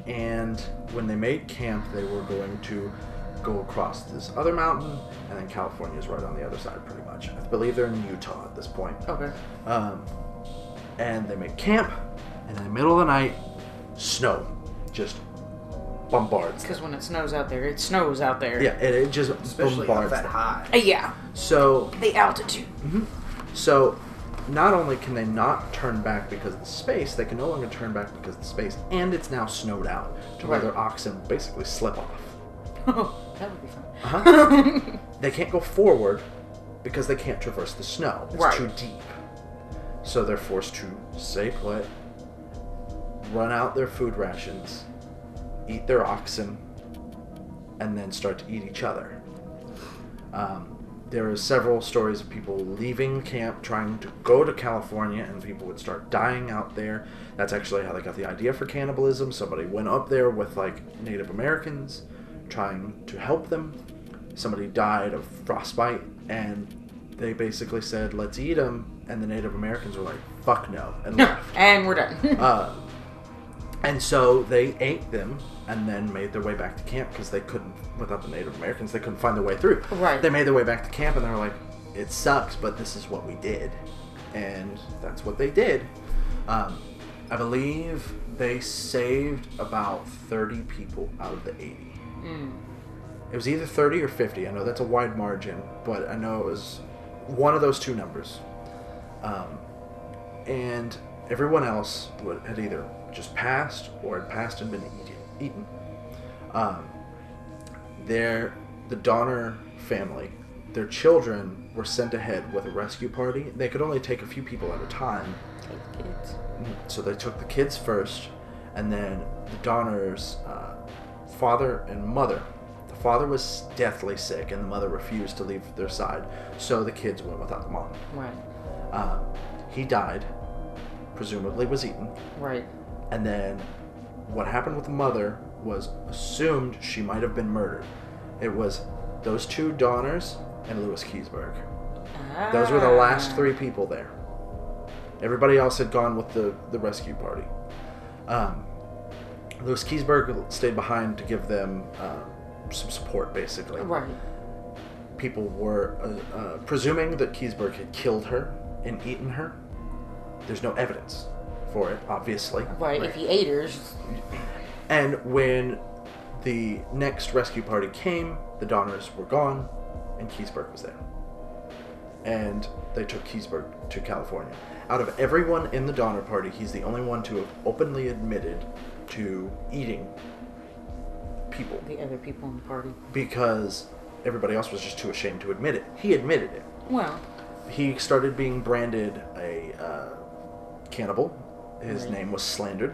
And when they made camp, they were going to go across this other mountain, and then California's right on the other side, pretty much. I believe they're in Utah at this point. Okay. And they made camp, and in the middle of the night, snow just bombards. Because when it snows out there, it snows out there. Yeah, it just Especially bombards up that them. high. Yeah. So The altitude. So, not only can they not turn back because of the space, they can no longer turn back because of the space, and it's now snowed out to where their oxen basically slip off. Oh, that would be fun. They can't go forward because they can't traverse the snow. It's too deep. So they're forced to stay put, run out their food rations, eat their oxen, and then start to eat each other. There are several stories of people leaving camp, trying to go to California, and people would start dying out there. That's actually how they got the idea for cannibalism. Somebody went up there with, like, Native Americans, trying to help them. Somebody died of frostbite, and they basically said, let's eat them. And the Native Americans were like, fuck no, and left. And we're done. And so they ate them and then made their way back to camp because they couldn't, without the Native Americans, they couldn't find their way through. Right. They made their way back to camp and they were like, it sucks, but this is what we did. And that's what they did. I believe they saved about 30 people out of the 80. It was either 30 or 50. I know that's a wide margin, but I know it was one of those two numbers. And everyone else had either just passed or had passed and been eaten. The Donner family, their children were sent ahead with a rescue party. They could only take a few people at a time. Take kids. So they took the kids first, and then the Donners' father and mother. The father was deathly sick, and the mother refused to leave their side, so the kids went without the mom. Right. He died, presumably was eaten. Right. And then what happened with the mother was assumed she might have been murdered. It was those two Donners and Louis Keseberg. Those were the last three people there. Everybody else had gone with the rescue party. Louis Keseberg stayed behind to give them some support, basically. Right. People were presuming that Keseberg had killed her and eaten her. There's no evidence for it, obviously. Right, if he ate her. And when the next rescue party came, the Donners were gone, and Keseberg was there. And they took Keseberg to California. Out of everyone in the Donner party, he's the only one to have openly admitted to eating people. The other people in the party. Because everybody else was just too ashamed to admit it. He admitted it. Well. He started being branded a cannibal. His name was slandered.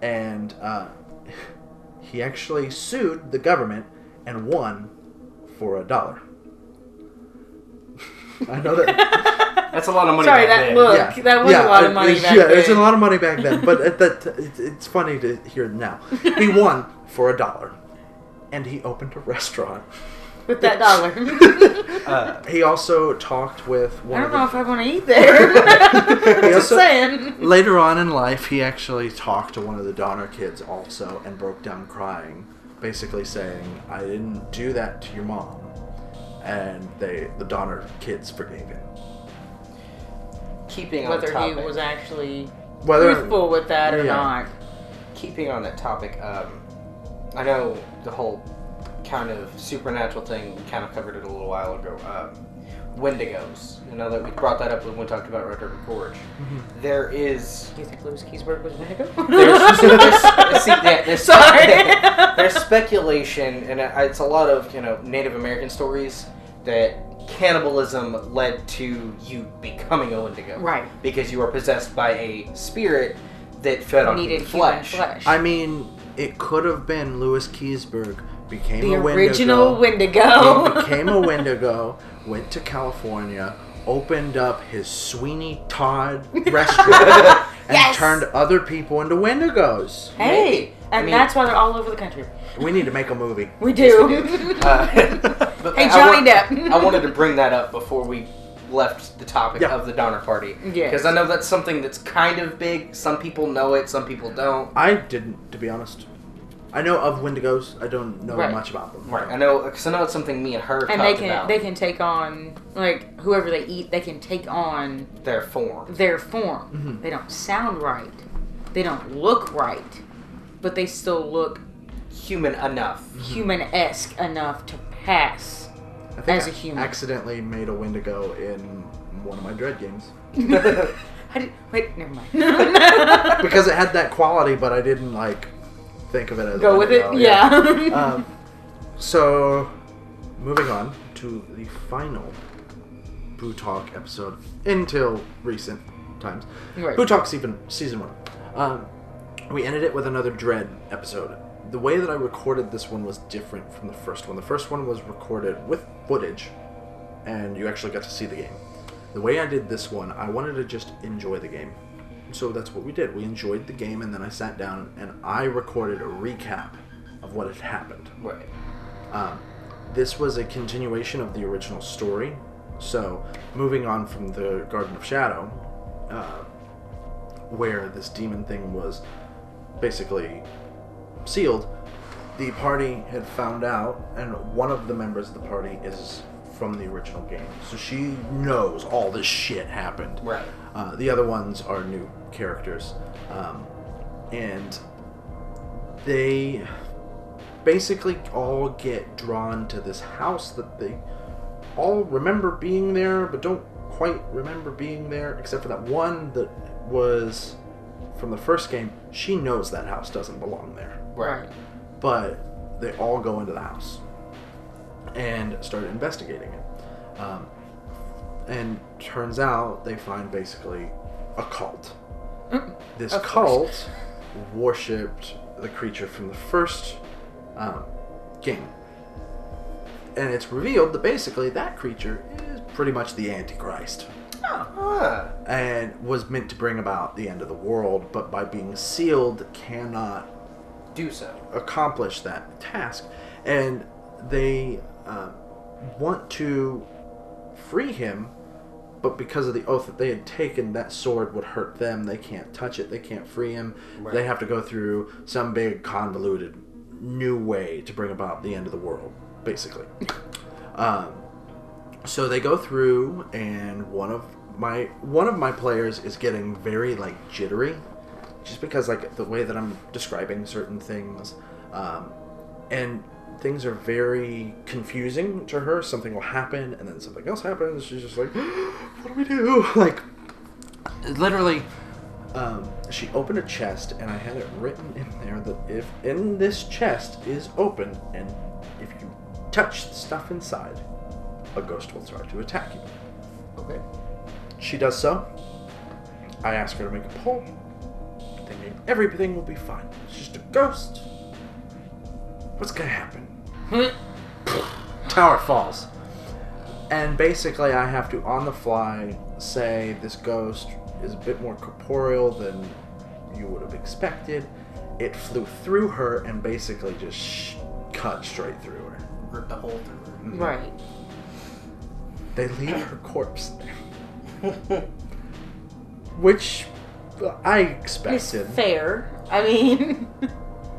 And he actually sued the government and won for $1. I know that. That's a lot of money. Sorry, back then. that was a lot of money back then. Yeah, it's a lot of money back then. But it's funny to hear now. He won for $1, and he opened a restaurant with that dollar. He also talked with one I don't know if I want to eat there. Just saying. Later on in life, he actually talked to one of the Donner kids also and broke down crying, basically saying, I didn't do that to your mom. And the Donner kids forgave him. Keeping on whether topic, he was actually truthful with that or not. Keeping on that topic, I know the whole kind of supernatural thing, we kind of covered it a little while ago. Wendigos. I know that we brought that up when we talked about Red River Gorge. Mm-hmm. There is... Do you think Louis Keysburg was Wendigo? There's speculation, and it's a lot of Native American stories that cannibalism led to you becoming a Wendigo. Right. Because you were possessed by a spirit that fed on human flesh. I mean, it could have been Louis Keysburg became the a Wendigo. The original Wendigo. He became a Wendigo, went to California, opened up his Sweeney Todd restaurant, and turned other people into Wendigos. Hey! That's why they're all over the country. We need to make a movie. We do. Yes, we do. Hey, Johnny Depp. I wanted to bring that up before we left the topic of the Donner Party. Yeah. Because I know that's something that's kind of big. Some people know it, some people don't. I didn't, to be honest. I know of Wendigos. I don't know much about them. Right. I know, because I know it's something me and her and talked about. they can take on, like, whoever they eat, they can take on... Their form. Mm-hmm. They don't sound right. They don't look right. But they still look... Human enough. Human-esque enough to pass as a human. I accidentally made a Wendigo in one of my Dread games. Wait, never mind. Because it had that quality, but I didn't, think of it as go with it? Yeah. So, moving on to the final BooTalk episode until recent times. Right. BooTalk season 1. We ended it with another Dread episode. The way that I recorded this one was different from the first one. The first one was recorded with footage, and you actually got to see the game. The way I did this one, I wanted to just enjoy the game. So that's what we did. We enjoyed the game, and then I sat down and I recorded a recap of what had happened. Right. This was a continuation of the original story. So, moving on from the Garden of Shadow, where this demon thing was basically sealed, the party had found out, and one of the members of the party is from the original game. So she knows all this shit happened. Right. The other ones are new characters. And they basically all get drawn to this house that they all remember being there, but don't quite remember being there, except for that one that was from the first game. She knows that house doesn't belong there. Right. But they all go into the house and start investigating it. And turns out they find basically a cult. This cult worshipped the creature from the first game. And it's revealed that basically that creature is pretty much the Antichrist. And was meant to bring about the end of the world, but by being sealed cannot do so, accomplish that task. And they want to free him, but because of the oath that they had taken, that sword would hurt them. They can't touch it. They can't free him. Right. They have to go through some big convoluted new way to bring about the end of the world, basically. So they go through, and one of my players is getting very jittery, just because the way that I'm describing certain things, and things are very confusing to her. Something will happen, and then something else happens. She's just like, what do we do? Literally, she opened a chest, and I had it written in there that if in this chest is open, and if you touch the stuff inside, a ghost will start to attack you. Okay. She does so. I ask her to make a pull, thinking everything will be fine. It's just a ghost. What's gonna happen? Tower falls. And basically I have to, on the fly, say this ghost is a bit more corporeal than you would have expected. It flew through her and basically just cut straight through her. ripped a hole through her. Right. They leave her corpse there. Which I expected. It's fair. I mean...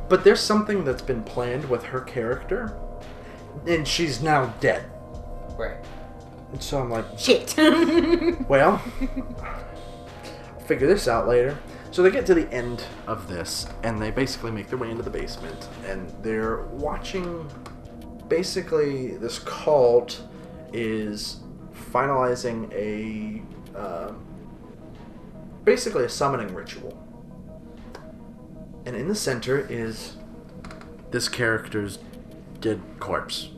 But there's something that's been planned with her character, and she's now dead. Right. And so I'm like... Shit. Well, I'll figure this out later. So they get to the end of this, and they basically make their way into the basement, and they're watching... Basically, this cult is finalizing a... basically a summoning ritual. And in the center is this character's dead corpse.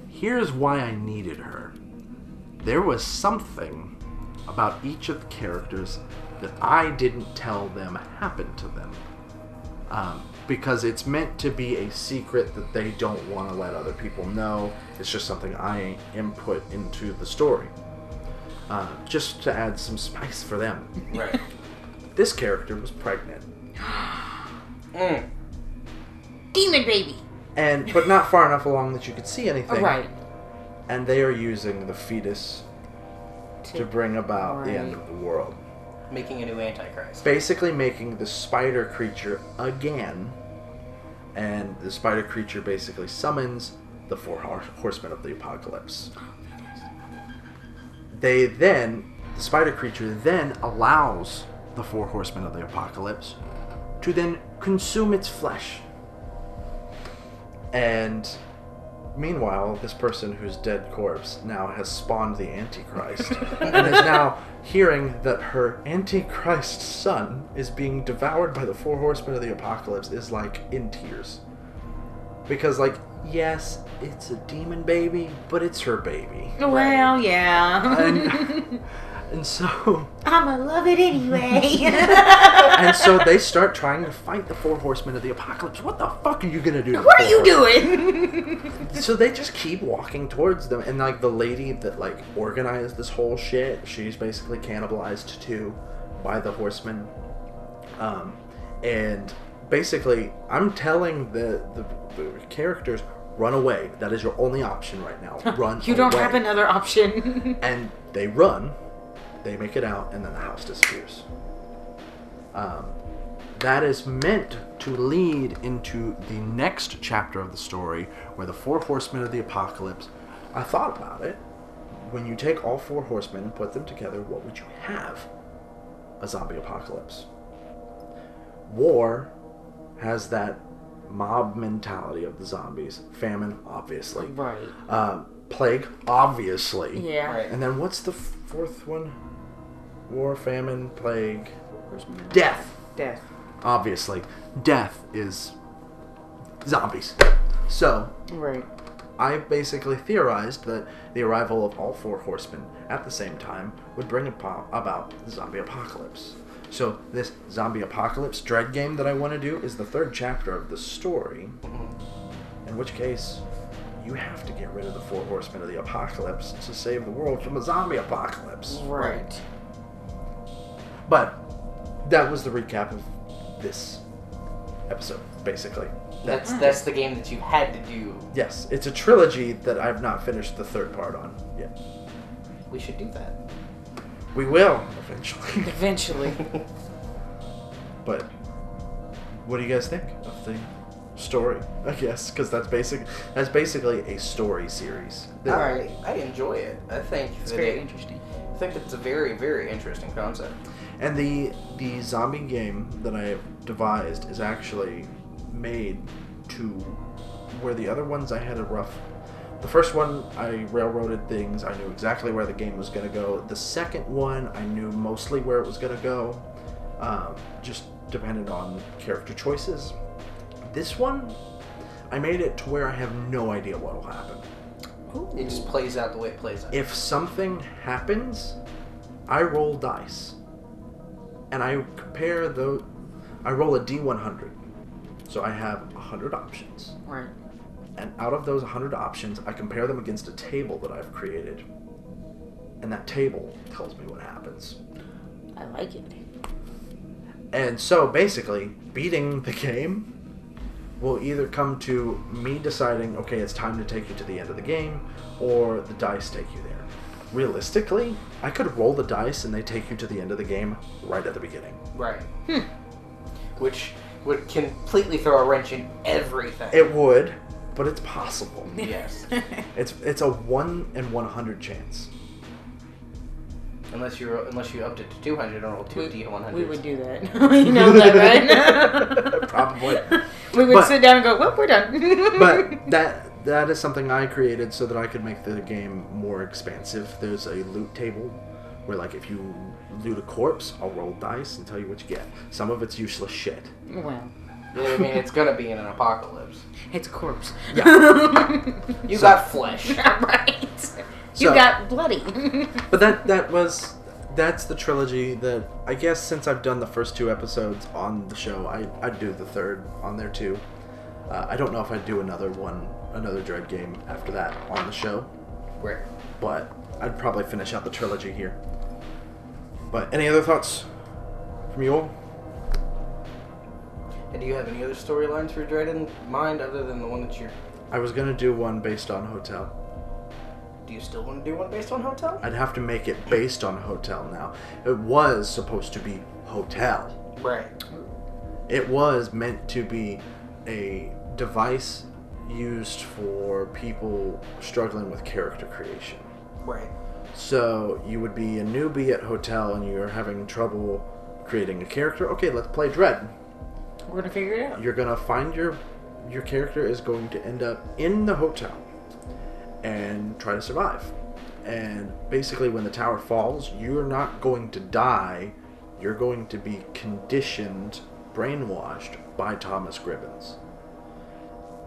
Here's why I needed her. There was something about each of the characters that I didn't tell them happened to them. Because it's meant to be a secret that they don't want to let other people know. It's just something I input into the story. Just to add some spice for them. Right. This character was pregnant. Demon baby. But not far enough along that you could see anything. Right. And they are using the fetus to bring about the end of the world. Making a new Antichrist. Basically making the spider creature again. And the spider creature basically summons the 4 horsemen of the apocalypse. The spider creature then allows the 4 horsemen of the apocalypse to then consume its flesh. And meanwhile, this person whose dead corpse now has spawned the Antichrist and is now hearing that her Antichrist son is being devoured by the 4 horsemen of the apocalypse is like in tears. Because yes, it's a demon baby, but it's her baby. Well, yeah. And so... I'ma love it anyway. And so they start trying to fight the 4 horsemen of the apocalypse. What the fuck are you gonna do? What are you doing? So they just keep walking towards them. And the lady that organized this whole shit, she's basically cannibalized too by the horsemen. And basically, I'm telling the characters, run away. That is your only option right now. Run You don't away. have another option. And they run. They make it out, and then the house disappears. That is meant to lead into the next chapter of the story, where the 4 horsemen of the apocalypse... I thought about it. When you take all 4 horsemen and put them together, what would you have? A zombie apocalypse. War has that mob mentality of the zombies. Famine, obviously. Right. Plague, obviously. Yeah. Right. And then what's the 4th one? War, famine, plague, death. Death. Obviously. Death is zombies. So, Right. I basically theorized that the arrival of all 4 horsemen at the same time would bring about the zombie apocalypse. So, this zombie apocalypse dread game that I want to do is the 3rd chapter of the story. In which case, you have to get rid of the 4 horsemen of the apocalypse to save the world from a zombie apocalypse. Right. But that was the recap of this episode, basically. That's the game that you had to do. Yes, it's a trilogy that I've not finished the 3rd part on yet. We should do that. We will, eventually. Eventually. But what do you guys think of the story, I guess? Because that's basically a story series. I enjoy it. I think It's very interesting. I think it's a very, very interesting concept. And the zombie game that I have devised is actually made to where the other ones I had a rough... The first one, I railroaded things. I knew exactly where the game was going to go. The second one, I knew mostly where it was going to go. Just depended on character choices. This one, I made it to where I have no idea what will happen. It just plays out the way it plays out. If something happens, I roll dice. And I compare those... I roll a D100. So I have 100 options. Right. And out of those 100 options, I compare them against a table that I've created. And that table tells me what happens. I like it. And so, basically, beating the game will either come to me deciding, okay, it's time to take you to the end of the game, or the dice take you there. Realistically, I could roll the dice and they take you to the end of the game right at the beginning. Right. Which would completely throw a wrench in everything. It would, but it's possible. Yes. It's a 1 in 100 chance. Unless you upped it to 200 and rolled 2 D100s. We would do that. You know that, right? Probably. We would sit down and go, well, we're done. But that is something I created so that I could make the game more expansive. There's a loot table where, like, if you loot a corpse, I'll roll dice and tell you what you get. Some of it's useless shit. Well. Yeah, I mean, it's going to be in an apocalypse. It's a corpse. Yeah. You got flesh. Right. You got bloody. But that's the trilogy that, I guess, since I've done the first 2 episodes on the show, I'd do the third on there too. I don't know if I'd do another Dread game after that on the show. Right. But I'd probably finish out the trilogy here. But any other thoughts from you all? And do you have any other storylines for Dread in mind other than the one that you're... I was going to do one based on Hotel. Do you still want to do one based on Hotel? I'd have to make it based on Hotel now. It was supposed to be Hotel. Right. It was meant to be a device used for people struggling with character creation. Right. So you would be a newbie at Hotel and you're having trouble creating a character. Okay, let's play Dread. We're gonna figure it out. You're gonna find your character is going to end up in the hotel and try to survive. And basically when the tower falls, you're not going to die. You're going to be conditioned, brainwashed by Thomas Gribbons.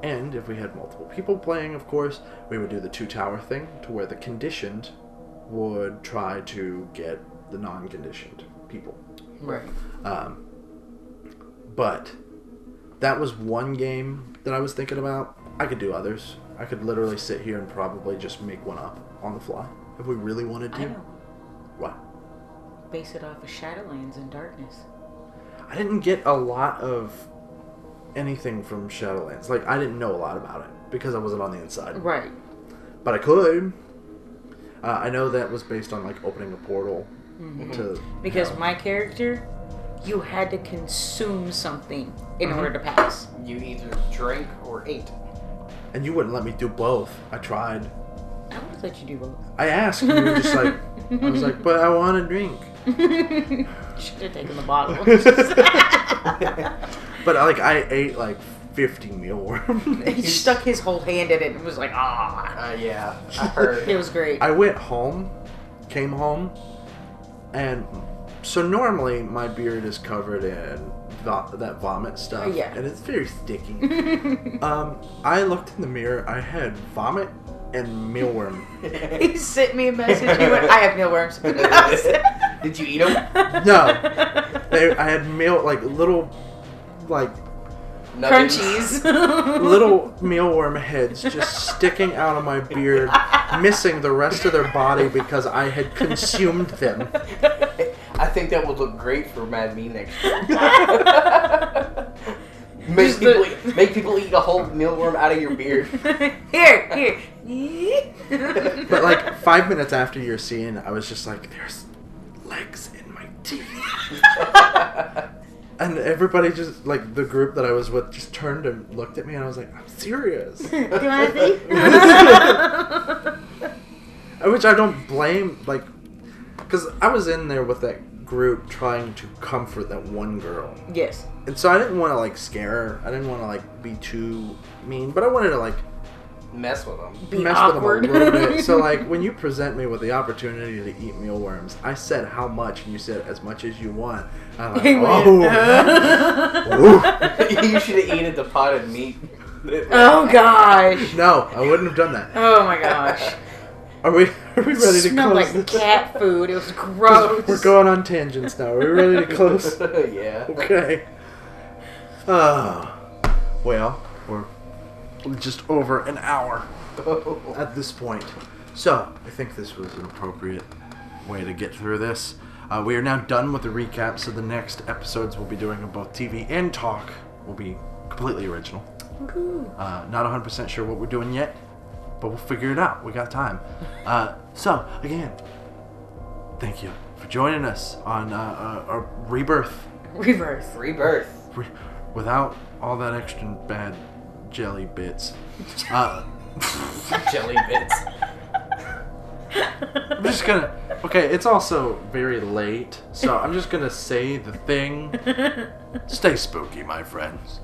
And if we had multiple people playing, of course, we would do the 2 tower thing to where the conditioned would try to get the non-conditioned people. Right. But that was one game that I was thinking about. I could do others. I could literally sit here and probably just make one up on the fly if we really wanted to. I know. What? Base it off of Shadowlands and Darkness. I didn't get a lot of anything from Shadowlands. Like, I didn't know a lot about it because I wasn't on the inside. Right. But I could. I know that was based on, like, opening a portal to... Because my character, you had to consume something in order to pass. You either drank or ate. And you wouldn't let me do both. I tried. I would have let you do both. I asked, and you were just like... I was like, but I want to drink. Should have taken the bottle. But, like, I ate, like, 50 mealworms. He stuck his whole hand in it and was like, ah. Yeah, I heard. It was great. I went home, came home, and so normally my beard is covered in that vomit stuff. Yeah. And it's very sticky. I looked in the mirror, I had vomit and mealworm. He sent me a message. He went, I have mealworms. Did you eat them? No. I had little, like... Crunchies. Little mealworm heads just sticking out of my beard, missing the rest of their body because I had consumed them. I think that would look great for Mad Me next year. Make people eat a whole mealworm out of your beard. Here. But like 5 minutes after your scene, I was just like, there's legs in my teeth. And everybody just, like, the group that I was with just turned and looked at me, and I was like, I'm serious. Do you want to see? Which I don't blame, like, because I was in there with that group trying to comfort that one girl. Yes. And so I didn't want to, like, scare her. I didn't want to, like, be too mean, but I wanted to, like... Mess with them. With them a little bit. So, like, when you present me with the opportunity to eat mealworms, I said how much, and you said as much as you want. I'm like, You should have eaten the potted meat. Oh, gosh. No, I wouldn't have done that. Oh, my gosh. Are we ready to close? It smelled like cat food. It was gross. We're going on tangents now. Are we ready to close? Yeah. Okay. Well, we're just over an hour at this point. So, I think this was an appropriate way to get through this. We are now done with the recap, so the next episodes we'll be doing of both TV and talk will be completely original. Not 100% sure what we're doing yet, but we'll figure it out. We got time. So, again, thank you for joining us on our Rebirth. Without all that extra bad jelly bits. Jelly bits. I'm just gonna... Okay, it's also very late, so I'm just gonna say the thing. Stay spooky, my friends.